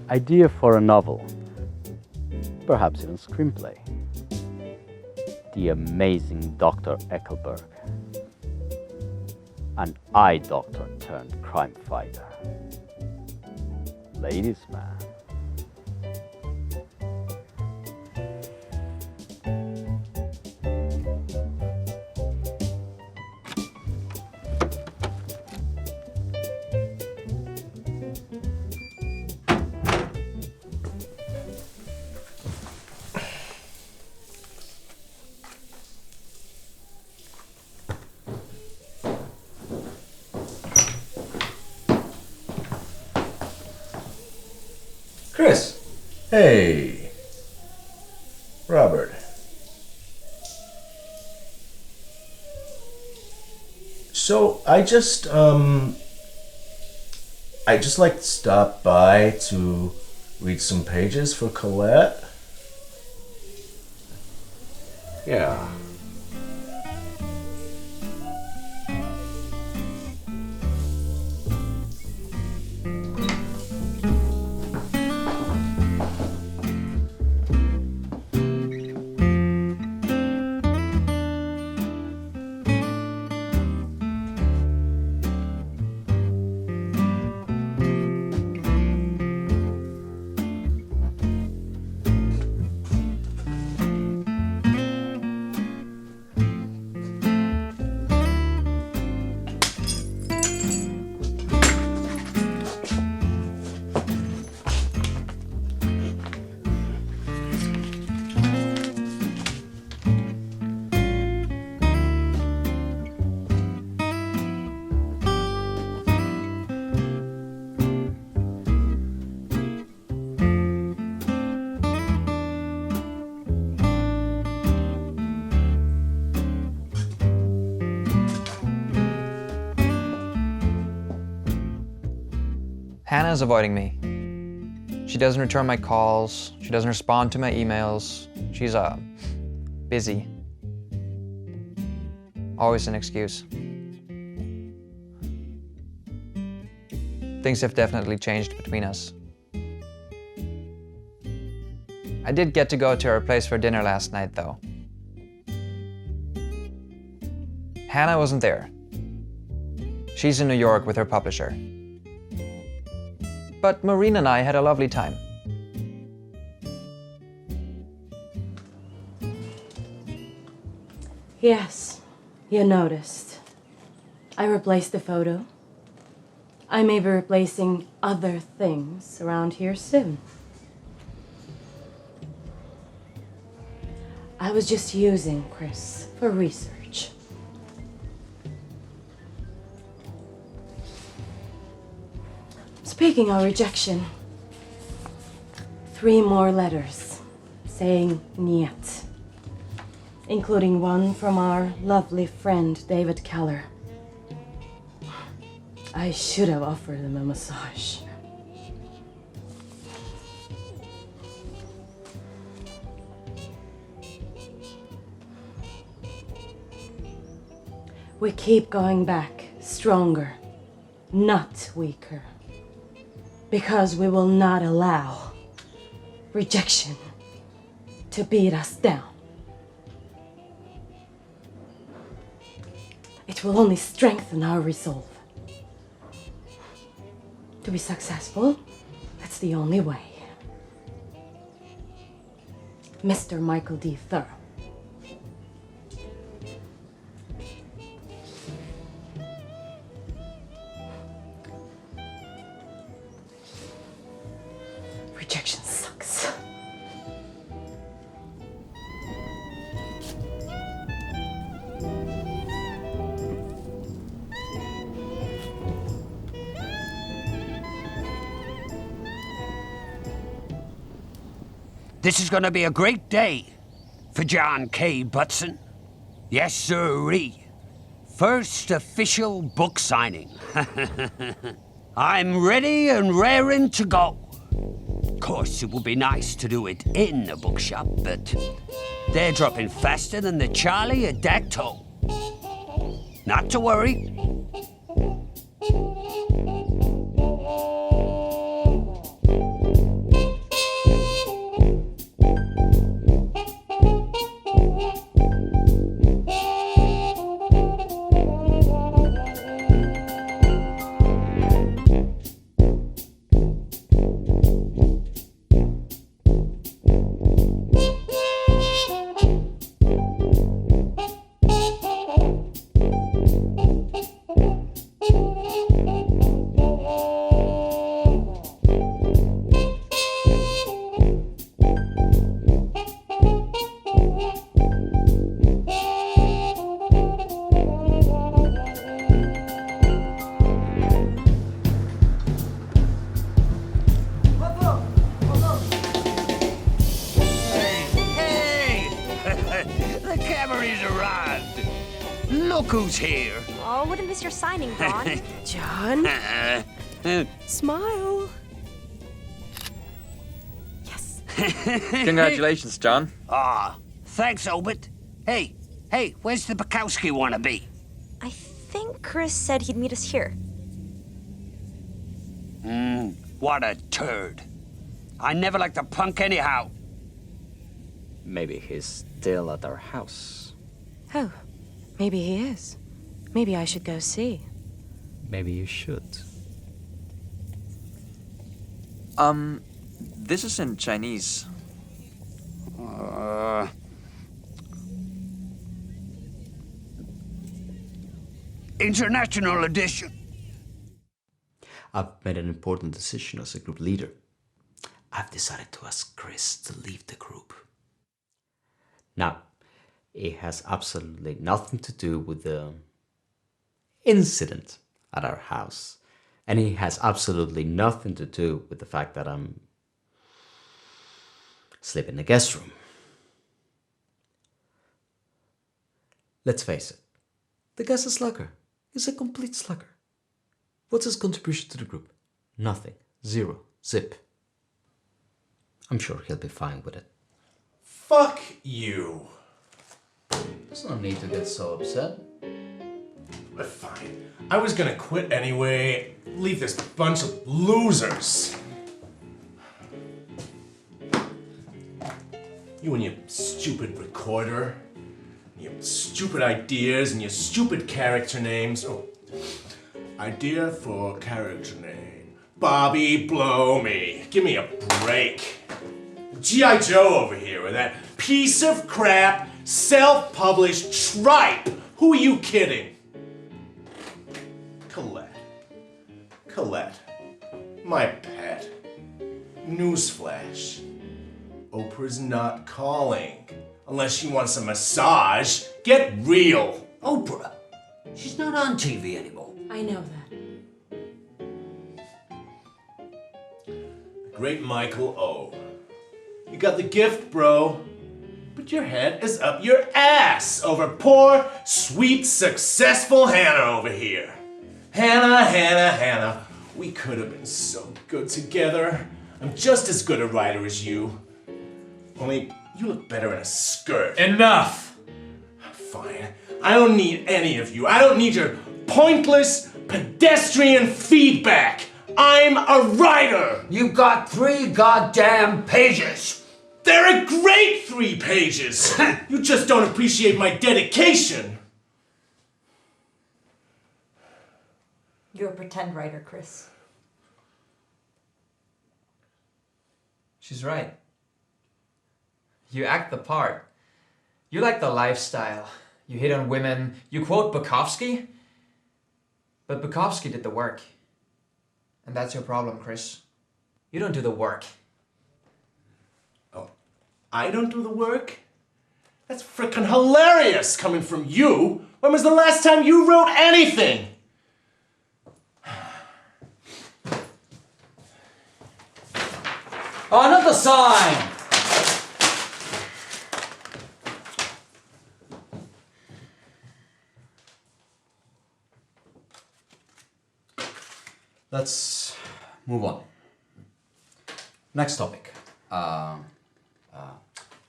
Idea for a novel, perhaps even screenplay. The Amazing Dr. Eckelberg, an eye doctor turned crime fighter. Ladies' man. Chris. Hey. Robert. So I just like stopped by to read some pages for Colette. Yeah. Hannah's avoiding me. She doesn't return my calls. She doesn't respond to my emails. She's busy. Always an excuse. Things have definitely changed between us. I did get to go to her place for dinner last night, though. Hannah wasn't there. She's in New York with her publisher. But Maureen and I had a lovely time. Yes, you noticed. I replaced the photo. I may be replacing other things around here soon. I was just using Chris for research. Speaking of rejection, 3 more letters saying niet, including one from our lovely friend David Keller. I should have offered him a massage. We keep going back stronger, not weaker, because we will not allow rejection to beat us down. It will only strengthen our resolve. To be successful, that's the only way. Mr. Michael D. Thorough. Rejection sucks. This is gonna be a great day for John K. Butson. Yes, sirree. First official book signing. I'm ready and raring to go. Of course, it would be nice to do it in a bookshop, but they're dropping faster than the Charlie at Dacto. Not to worry. Look who's here. Oh, wouldn't miss your signing, John. John? Smile. Yes. Congratulations, John. Ah, thanks, Obit. Hey, where's the Bukowski wannabe? I think Chris said he'd meet us here. What a turd. I never liked the punk anyhow. Maybe he's still at our house. Oh, maybe he is. Maybe I should go see. Maybe you should. This is in Chinese. International edition. I've made an important decision as a group leader. I've decided to ask Chris to leave the group. Now, it has absolutely nothing to do with the incident at our house. And it has absolutely nothing to do with the fact that I'm sleeping in the guest room. Let's face it, the guy's a slugger. He's a complete slugger. What's his contribution to the group? Nothing. Zero. Zip. I'm sure he'll be fine with it. Fuck you. There's no need to get so upset. But fine. I was gonna quit anyway. Leave this bunch of losers. You and your stupid recorder, your stupid ideas and your stupid character names. Oh, idea for character name. Bobby Blow Me. Give me a break. G.I. Joe over here with that piece of crap, self-published tripe. Who are you kidding? Colette. Colette. My pet. Newsflash. Oprah's not calling. Unless she wants a massage. Get real. Oprah? She's not on TV anymore. I know that. Great Michael O. You got the gift, bro. But your head is up your ass over poor, sweet, successful Hannah over here. Hannah. We could have been so good together. I'm just as good a writer as you. Only you look better in a skirt. Enough! Fine. I don't need any of you. I don't need your pointless, pedestrian feedback. I'm a writer! You got 3 goddamn pages! They're a great 3 pages! You just don't appreciate my dedication! You're a pretend writer, Chris. She's right. You act the part. You like the lifestyle. You hit on women. You quote Bukowski. But Bukowski did the work. And that's your problem, Chris. You don't do the work. Oh, I don't do the work? That's frickin' hilarious coming from you! When was the last time you wrote anything? Oh, another sign! Let's move on. Next topic.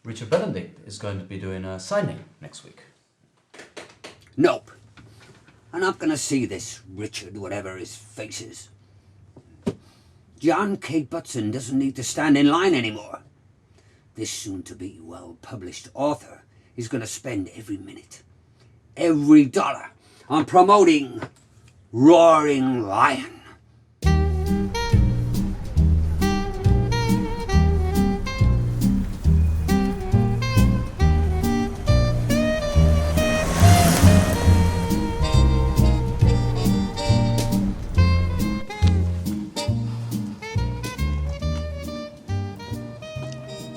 Richard Benedict is going to be doing a signing next week. Nope. I'm not gonna see this Richard, whatever his face is. John K. Butson doesn't need to stand in line anymore. This soon-to-be well-published author is gonna spend every minute, every dollar on promoting Roaring Lion.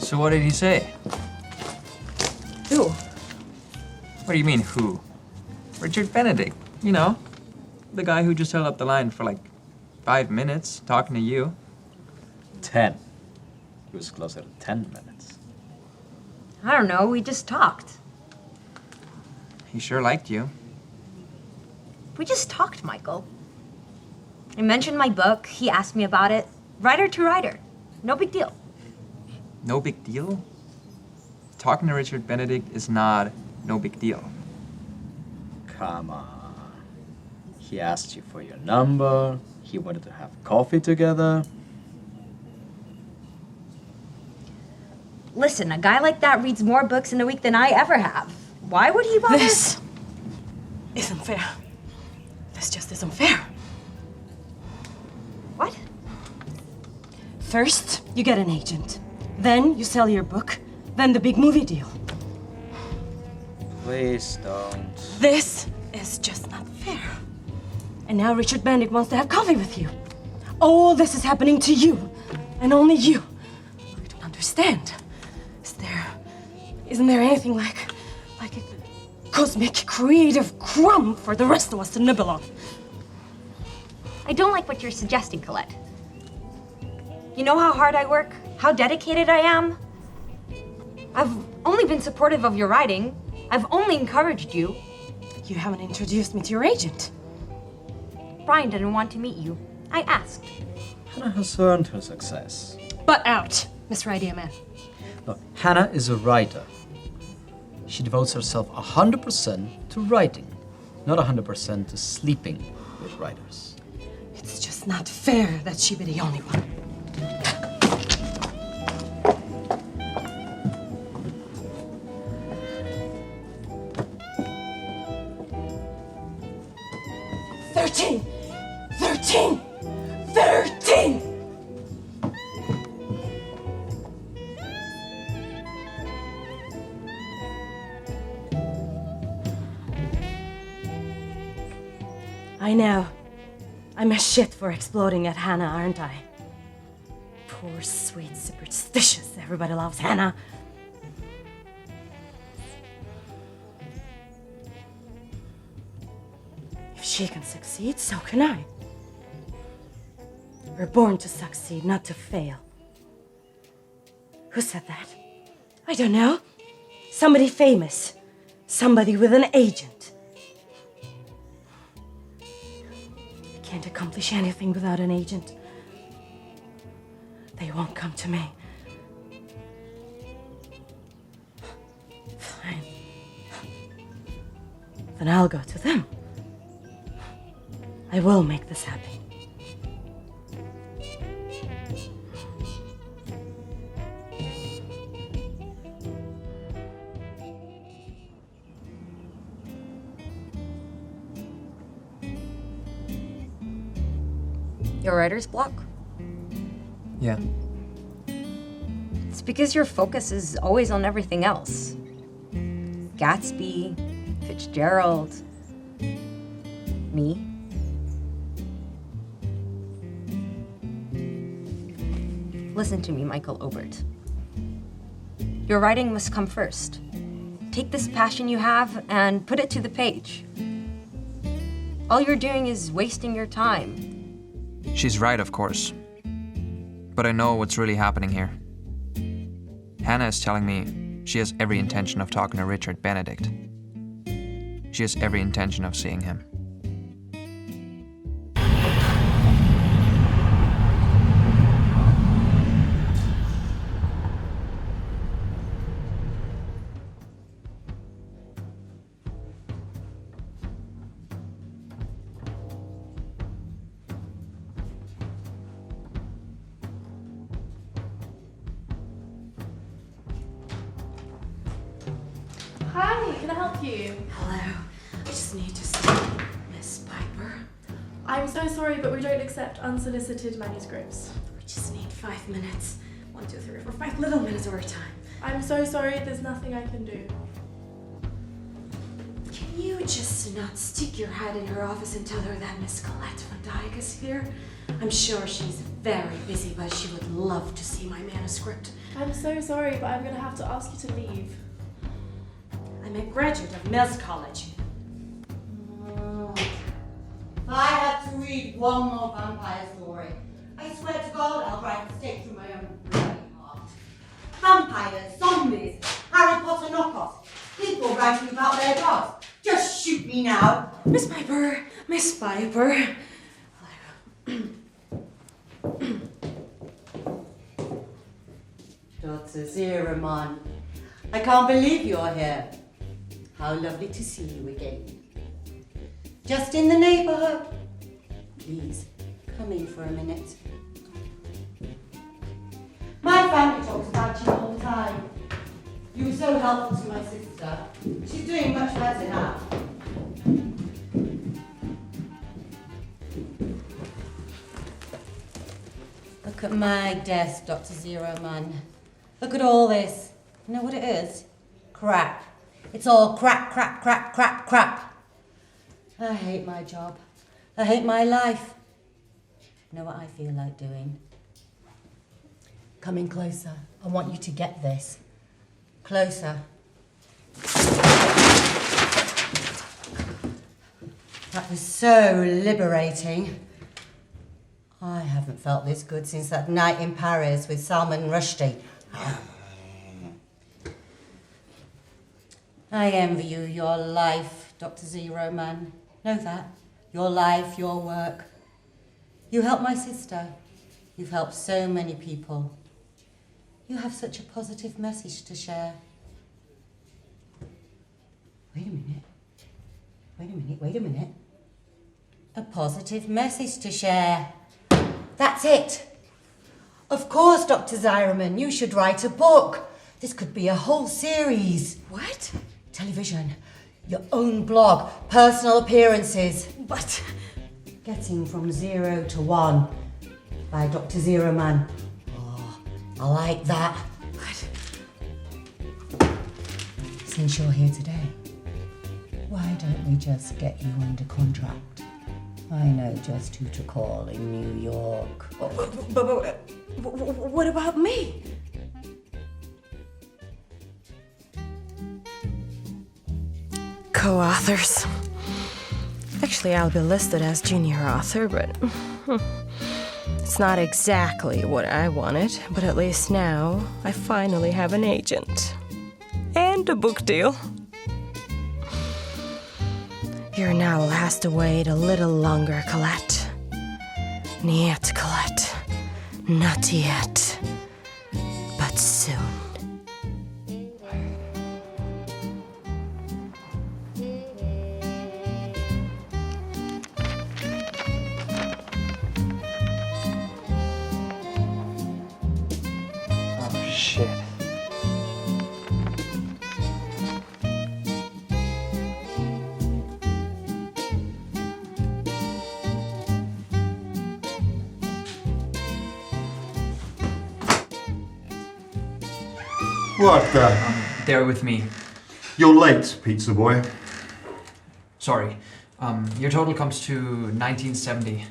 So what did he say? Who? What do you mean, who? Richard Benedict. You know, the guy who just held up the line for like 5 minutes talking to you. 10. He was closer to 10 minutes. I don't know, we just talked. He sure liked you. We just talked, Michael. I mentioned my book, he asked me about it. Writer to writer. No big deal. No big deal? Talking to Richard Benedict is not no big deal. Come on. He asked you for your number. He wanted to have coffee together. Listen, a guy like that reads more books in a week than I ever have. Why would he bother? This isn't fair. This just isn't fair. What? First, you get an agent. Then you sell your book. Then the big movie deal. Please don't. This is just not fair. And now Richard Benedict wants to have coffee with you. All this is happening to you. And only you. I don't understand. Isn't there anything like a cosmic creative crumb for the rest of us to nibble on? I don't like what you're suggesting, Colette. You know how hard I work? How dedicated I am? I've only been supportive of your writing. I've only encouraged you. You haven't introduced me to your agent. Brian didn't want to meet you. I asked. Hannah has earned her success. Butt out, Miss Idea Man. Look, Hannah is a writer. She devotes herself 100% to writing, not 100% to sleeping with writers. It's just not fair that she be the only one. Thirteen! 13! I know. I'm a shit for exploding at Hannah, aren't I? Poor, sweet, superstitious. Everybody loves Hannah. If she can succeed, so can I. We're born to succeed, not to fail. Who said that? I don't know. Somebody famous. Somebody with an agent. I can't accomplish anything without an agent. They won't come to me. Fine. Then I'll go to them. I will make this happen. Your writer's block? Yeah. It's because your focus is always on everything else. Gatsby, Fitzgerald, me. Listen to me, Michael Obert. Your writing must come first. Take this passion you have and put it to the page. All you're doing is wasting your time. She's right, of course. But I know what's really happening here. Hannah is telling me she has every intention of talking to Richard Benedict. She has every intention of seeing him. Hi, can I help you? Hello. I just need to see Miss Piper. I'm so sorry, but we don't accept unsolicited manuscripts. We just need 5 minutes. 1, 2, 3, 4, 5 little minutes of our time. I'm so sorry, there's nothing I can do. Can you just not stick your head in her office and tell her that Miss Colette Van Dyke is here? I'm sure she's very busy, but she would love to see my manuscript. I'm so sorry, but I'm gonna have to ask you to leave. I'm a graduate of Mills College. I have to read one more vampire story. I swear to God, I'll write the stake through my own bloody heart. Vampires, zombies, Harry Potter knockoffs, people writing about their dogs. Just shoot me now. Miss Piper, Miss Piper. Dr. Ziraman, I can't believe you're here. How lovely to see you again. Just in the neighborhood. Please, come in for a minute. My family talks about you all the time. You were so helpful to my sister. She's doing much better now. Look at my desk, Dr. Ziraman. Look at all this. You know what it is? Crap. It's all crap, crap, crap, crap, crap. I hate my job. I hate my life. You know what I feel like doing? Come in closer. I want you to get this. Closer. That was so liberating. I haven't felt this good since that night in Paris with Salman Rushdie. I envy you, your life, Dr. Ziraman. Know that? Your life, your work. You helped my sister. You've helped so many people. You have such a positive message to share. Wait a minute. Wait a minute, wait a minute. A positive message to share. That's it. Of course, Dr. Ziraman, you should write a book. This could be a whole series. What? Television, your own blog, personal appearances. What? Getting from 0 to 1 by Dr. Ziraman. Oh, I like that. What? Since you're here today, why don't we just get you under contract? I know just who to call in New York. But what about me? Co-authors. Actually, I'll be listed as junior author, but it's not exactly what I wanted. But at least now, I finally have an agent. And a book deal. Your now has to wait a little longer, Colette. Niet, Colette. Not yet. But soon. Oh, shit. What the? Bear with me. You're late, pizza boy. Sorry. Your total comes to 1970.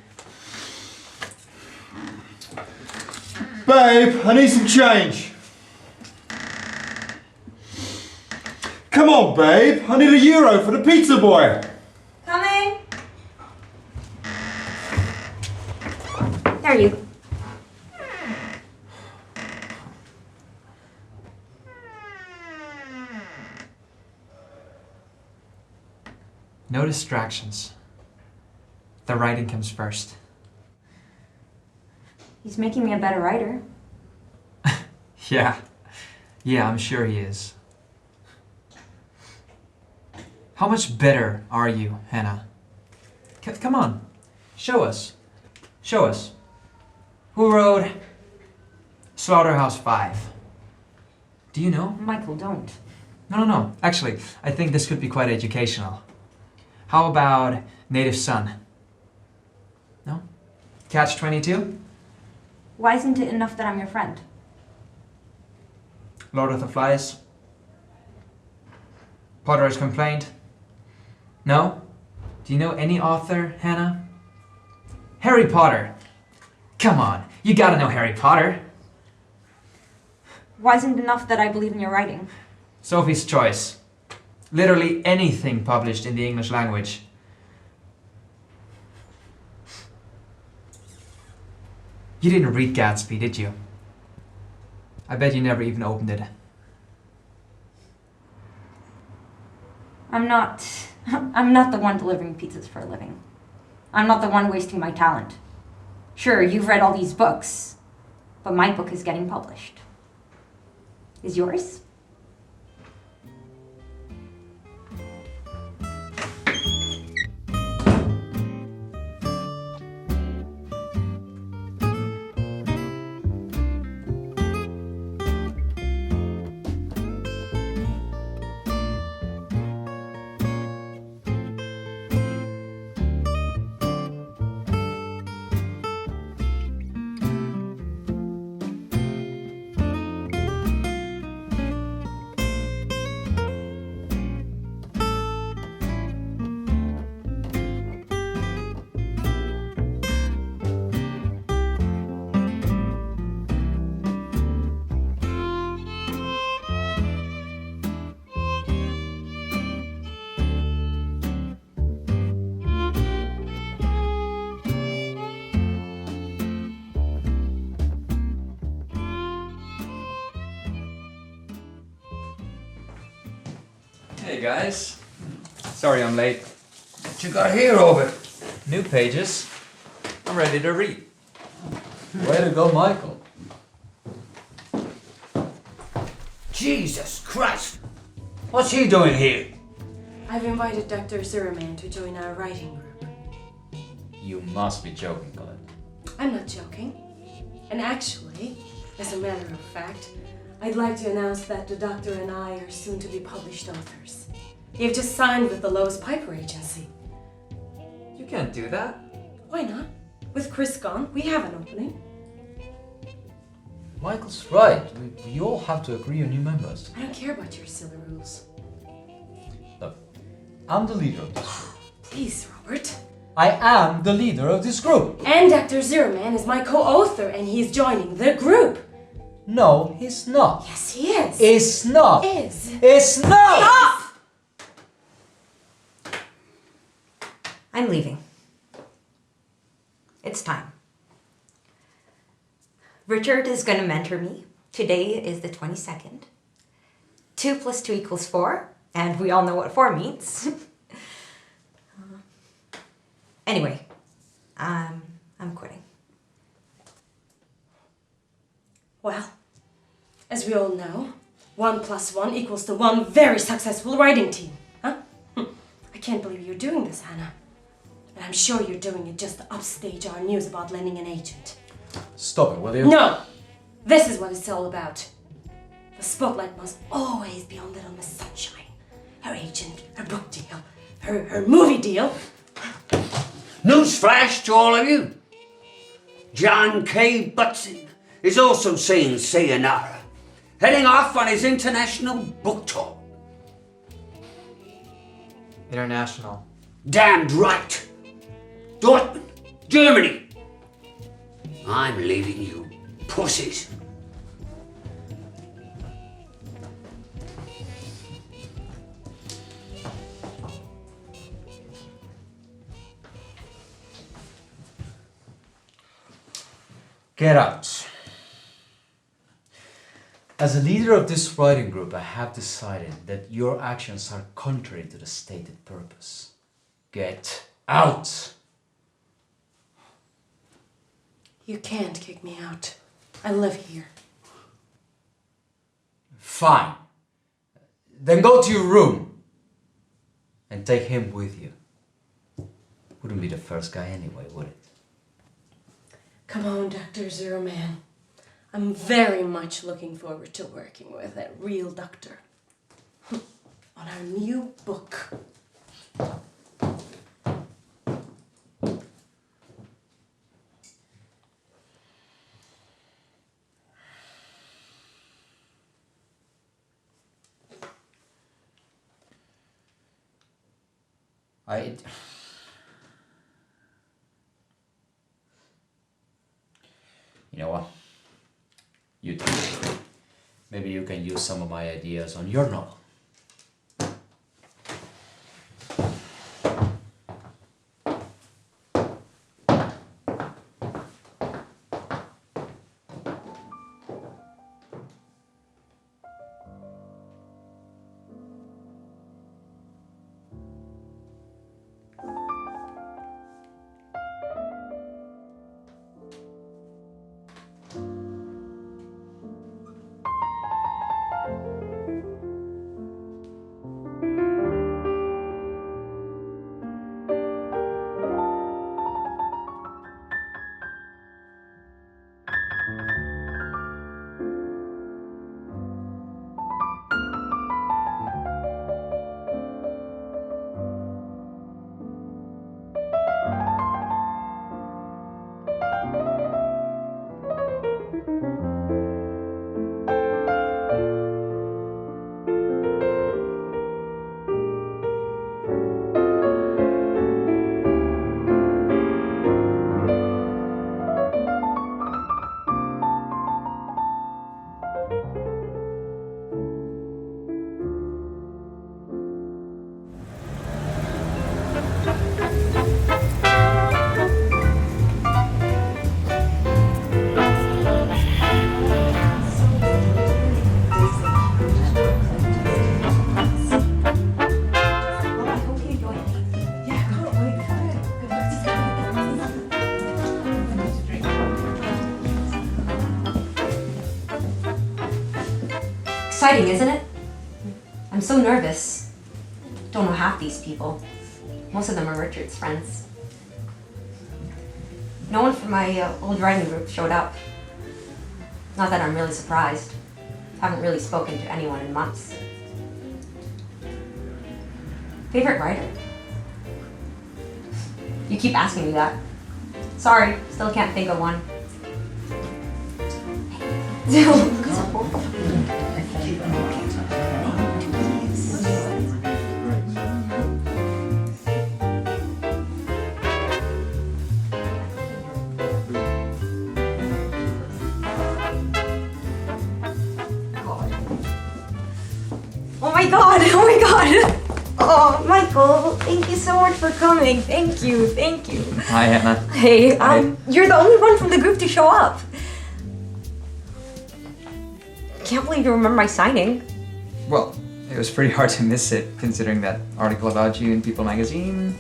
Babe, I need some change. Come on, babe. I need €1 for the pizza boy. Coming! There you go. No distractions. The writing comes first. He's making me a better writer. Yeah. Yeah, I'm sure he is. How much better are you, Hannah? Come on. Show us. Show us. Who wrote Slaughterhouse-Five? Do you know? Michael, don't. No. Actually, I think this could be quite educational. How about Native Son? No? Catch-22? Why isn't it enough that I'm your friend? Lord of the Flies? Potter's Complaint? No? Do you know any author, Hannah? Harry Potter! Come on, you gotta know Harry Potter! Why isn't it enough that I believe in your writing? Sophie's Choice. Literally anything published in the English language. You didn't read Gatsby, did you? I bet you never even opened it. I'm not the one delivering pizzas for a living. I'm not the one wasting my talent. Sure, you've read all these books, but my book is getting published. Is yours? Hey guys. Sorry I'm late. What you got here, Robert? New pages. I'm ready to read. Way to go, Michael. Jesus Christ! What's he doing here? I've invited Dr. Zimmerman to join our writing group. You must be joking, Colette. I'm not joking. And actually, as a matter of fact, I'd like to announce that the doctor and I are soon to be published authors. You've just signed with the Lowe's Piper Agency. You can't do that. Why not? With Chris gone, we have an opening. Michael's right. We all have to agree on new members. I don't care about your silly rules. Look, I'm the leader of this group. Please, Robert. I am the leader of this group. And Dr. Zimmerman is my co-author and he's joining the group. No, he's not. Yes, he is. It's not. Is. It's not. Stop! I'm leaving. It's time. Richard is going to mentor me. Today is the 22nd. 2 + 2 = 4, and we all know what 4 means. Anyway, I'm quitting. Well, as we all know, 1 + 1 = 1 very successful writing team. Huh? I can't believe you're doing this, Hannah. And I'm sure you're doing it just to upstage our news about landing an agent. Stop it, will you? No! This is what it's all about. The spotlight must always be on Little Miss Sunshine. Her agent, her book deal, her movie deal. Newsflash to all of you. John K. Butson is also saying sayonara, heading off on his international book tour. International. Damned right. Dortmund, Germany. I'm leaving you pussies. Get out. As a leader of this writing group, I have decided that your actions are contrary to the stated purpose. Get out! You can't kick me out. I live here. Fine. Then go to your room and take him with you. Wouldn't be the first guy anyway, would it? Come on, Dr. Zimmerman. I'm very much looking forward to working with that real doctor on our new book. You know what? You do. Maybe you can use some of my ideas on your novel. Exciting, isn't it? I'm so nervous. Don't know half these people. Most of them are Richard's friends. No one from my old writing group showed up. Not that I'm really surprised. Haven't really spoken to anyone in months. Favorite writer? You keep asking me that. Sorry, still can't think of one. my god! Oh my god! Oh, Michael, thank you so much for coming. Thank you. Hi, Hannah. Hey, you're the only one from the group to show up. Can't believe you remember my signing. Well, it was pretty hard to miss it, considering that article about you in People magazine.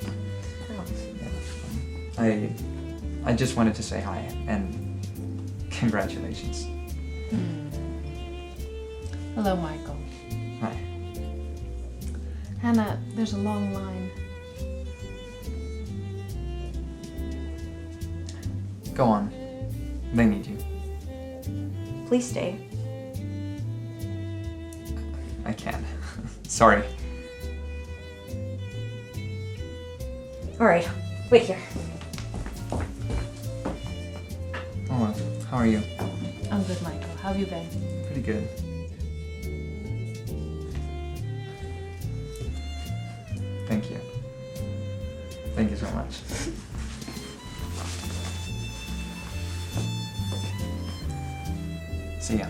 I just wanted to say hi, and congratulations. Hello, Michael. Hi. Hannah, there's a long line. Go on. They need you. Please stay. I can't. Sorry. Alright, wait here. Oh, how are you? I'm good, Michael. How have you been? Pretty good. Thank you. Thank you so much. See ya.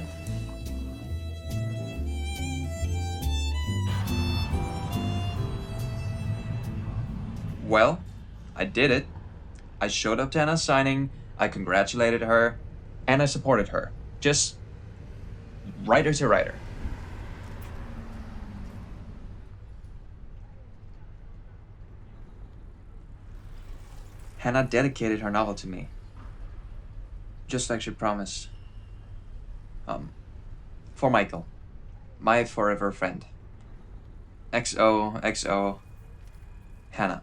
Well, I did it. I showed up to Anna's signing, I congratulated her, and I supported her. Just writer to writer. Hannah dedicated her novel to me, just like she promised. For Michael, my forever friend. XOXO, Hannah.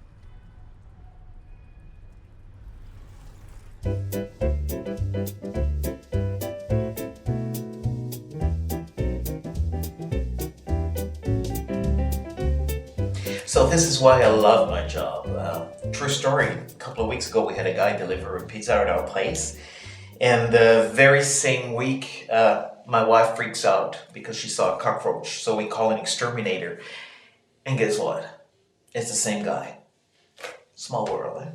So this is why I love my job. True story, a couple of weeks ago we had a guy deliver a pizza at our place, and the very same week my wife freaks out because she saw a cockroach, so we call an exterminator. And guess what? It's the same guy. Small world, eh?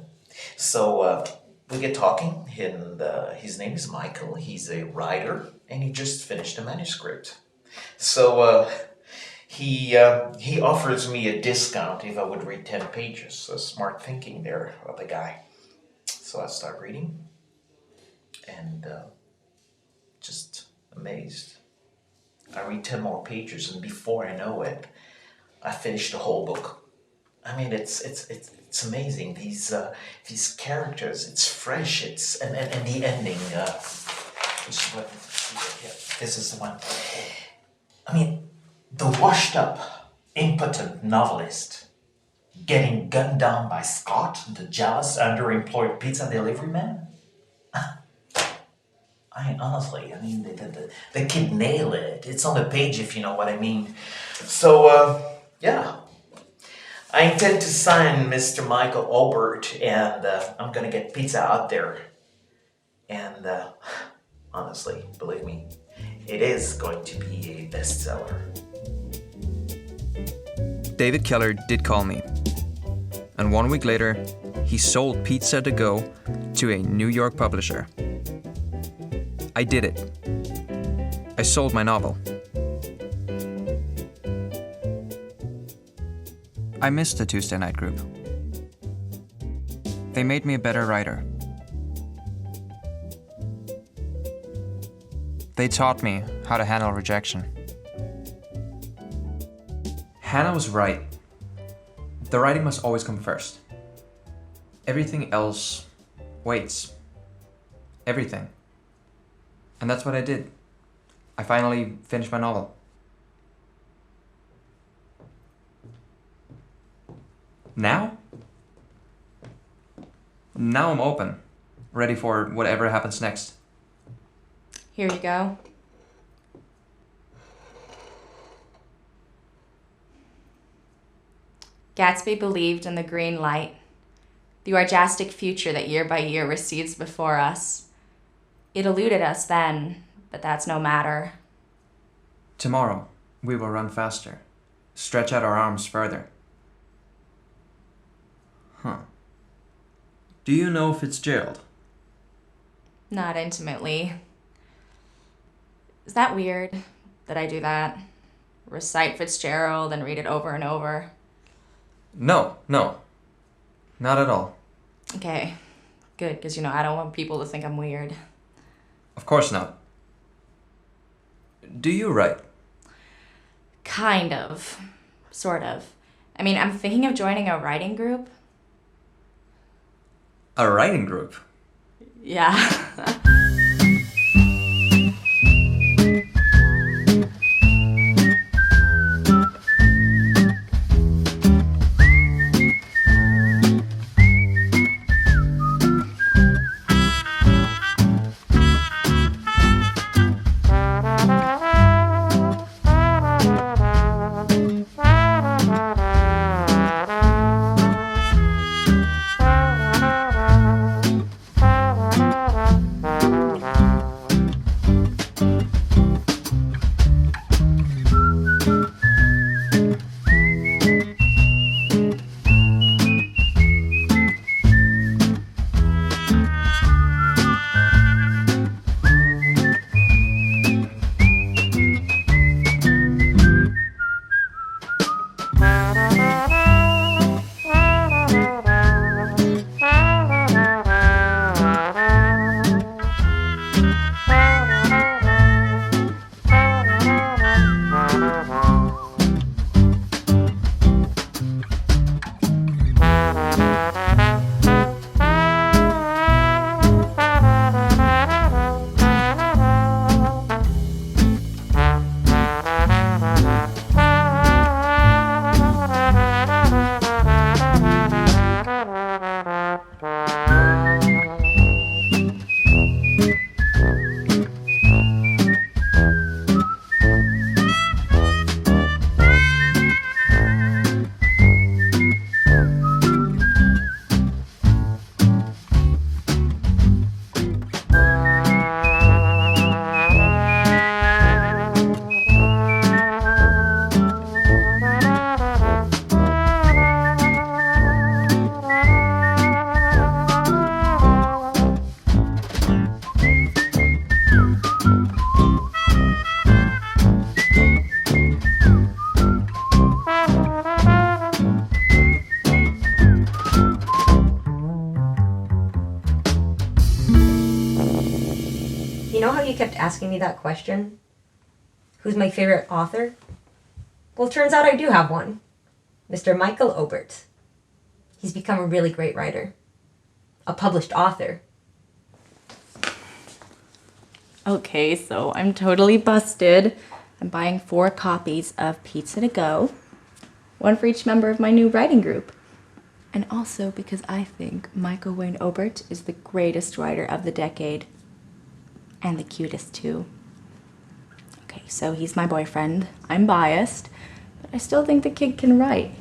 So we get talking, and his name is Michael. He's a writer, and he just finished a manuscript. So he offers me a discount if I would read 10 pages. So smart thinking there of the guy. So I start reading, and just amazed. I read 10 more pages, and before I know it, I finished the whole book. I mean, it's amazing. These characters, it's fresh. And the ending. This is the one. I mean, the washed-up, impotent novelist getting gunned down by Scott, the jealous, underemployed pizza delivery man. Honestly, the kid nailed it. It's on the page, if you know what I mean. So, yeah. I intend to sign Mr. Michael Obert, and I'm gonna get pizza out there. And honestly, believe me, it is going to be a bestseller. David Keller did call me. And 1 week later, he sold Pizza to Go to a New York publisher. I did it. I sold my novel. I missed the Tuesday night group. They made me a better writer. They taught me how to handle rejection. Hannah was right. The writing must always come first. Everything else waits. Everything. And that's what I did. I finally finished my novel. Now I'm open, ready for whatever happens next. Here you go. Gatsby believed in the green light, the orgiastic future that year by year recedes before us. It eluded us then, but that's no matter. Tomorrow, we will run faster, stretch out our arms further. Huh. Do you know Fitzgerald? Not intimately. Is that weird that I do that? recite Fitzgerald and read it over and over? No, not at all. Okay, good, because I don't want people to think I'm weird. Of course not. Do you write? Kind of. Sort of. I mean, I'm thinking of joining a writing group. A writing group? Yeah. You know how you kept asking me that question? Who's my favorite author? Well, it turns out I do have one. Mr. Michael Obert. He's become a really great writer. A published author. Okay, so I'm totally busted. I'm buying 4 copies of Pizza to Go, 1 for each member of my new writing group. And also because I think Michael Wayne Obert is the greatest writer of the decade. And the cutest too. Okay, so he's my boyfriend. I'm biased, but I still think the kid can write.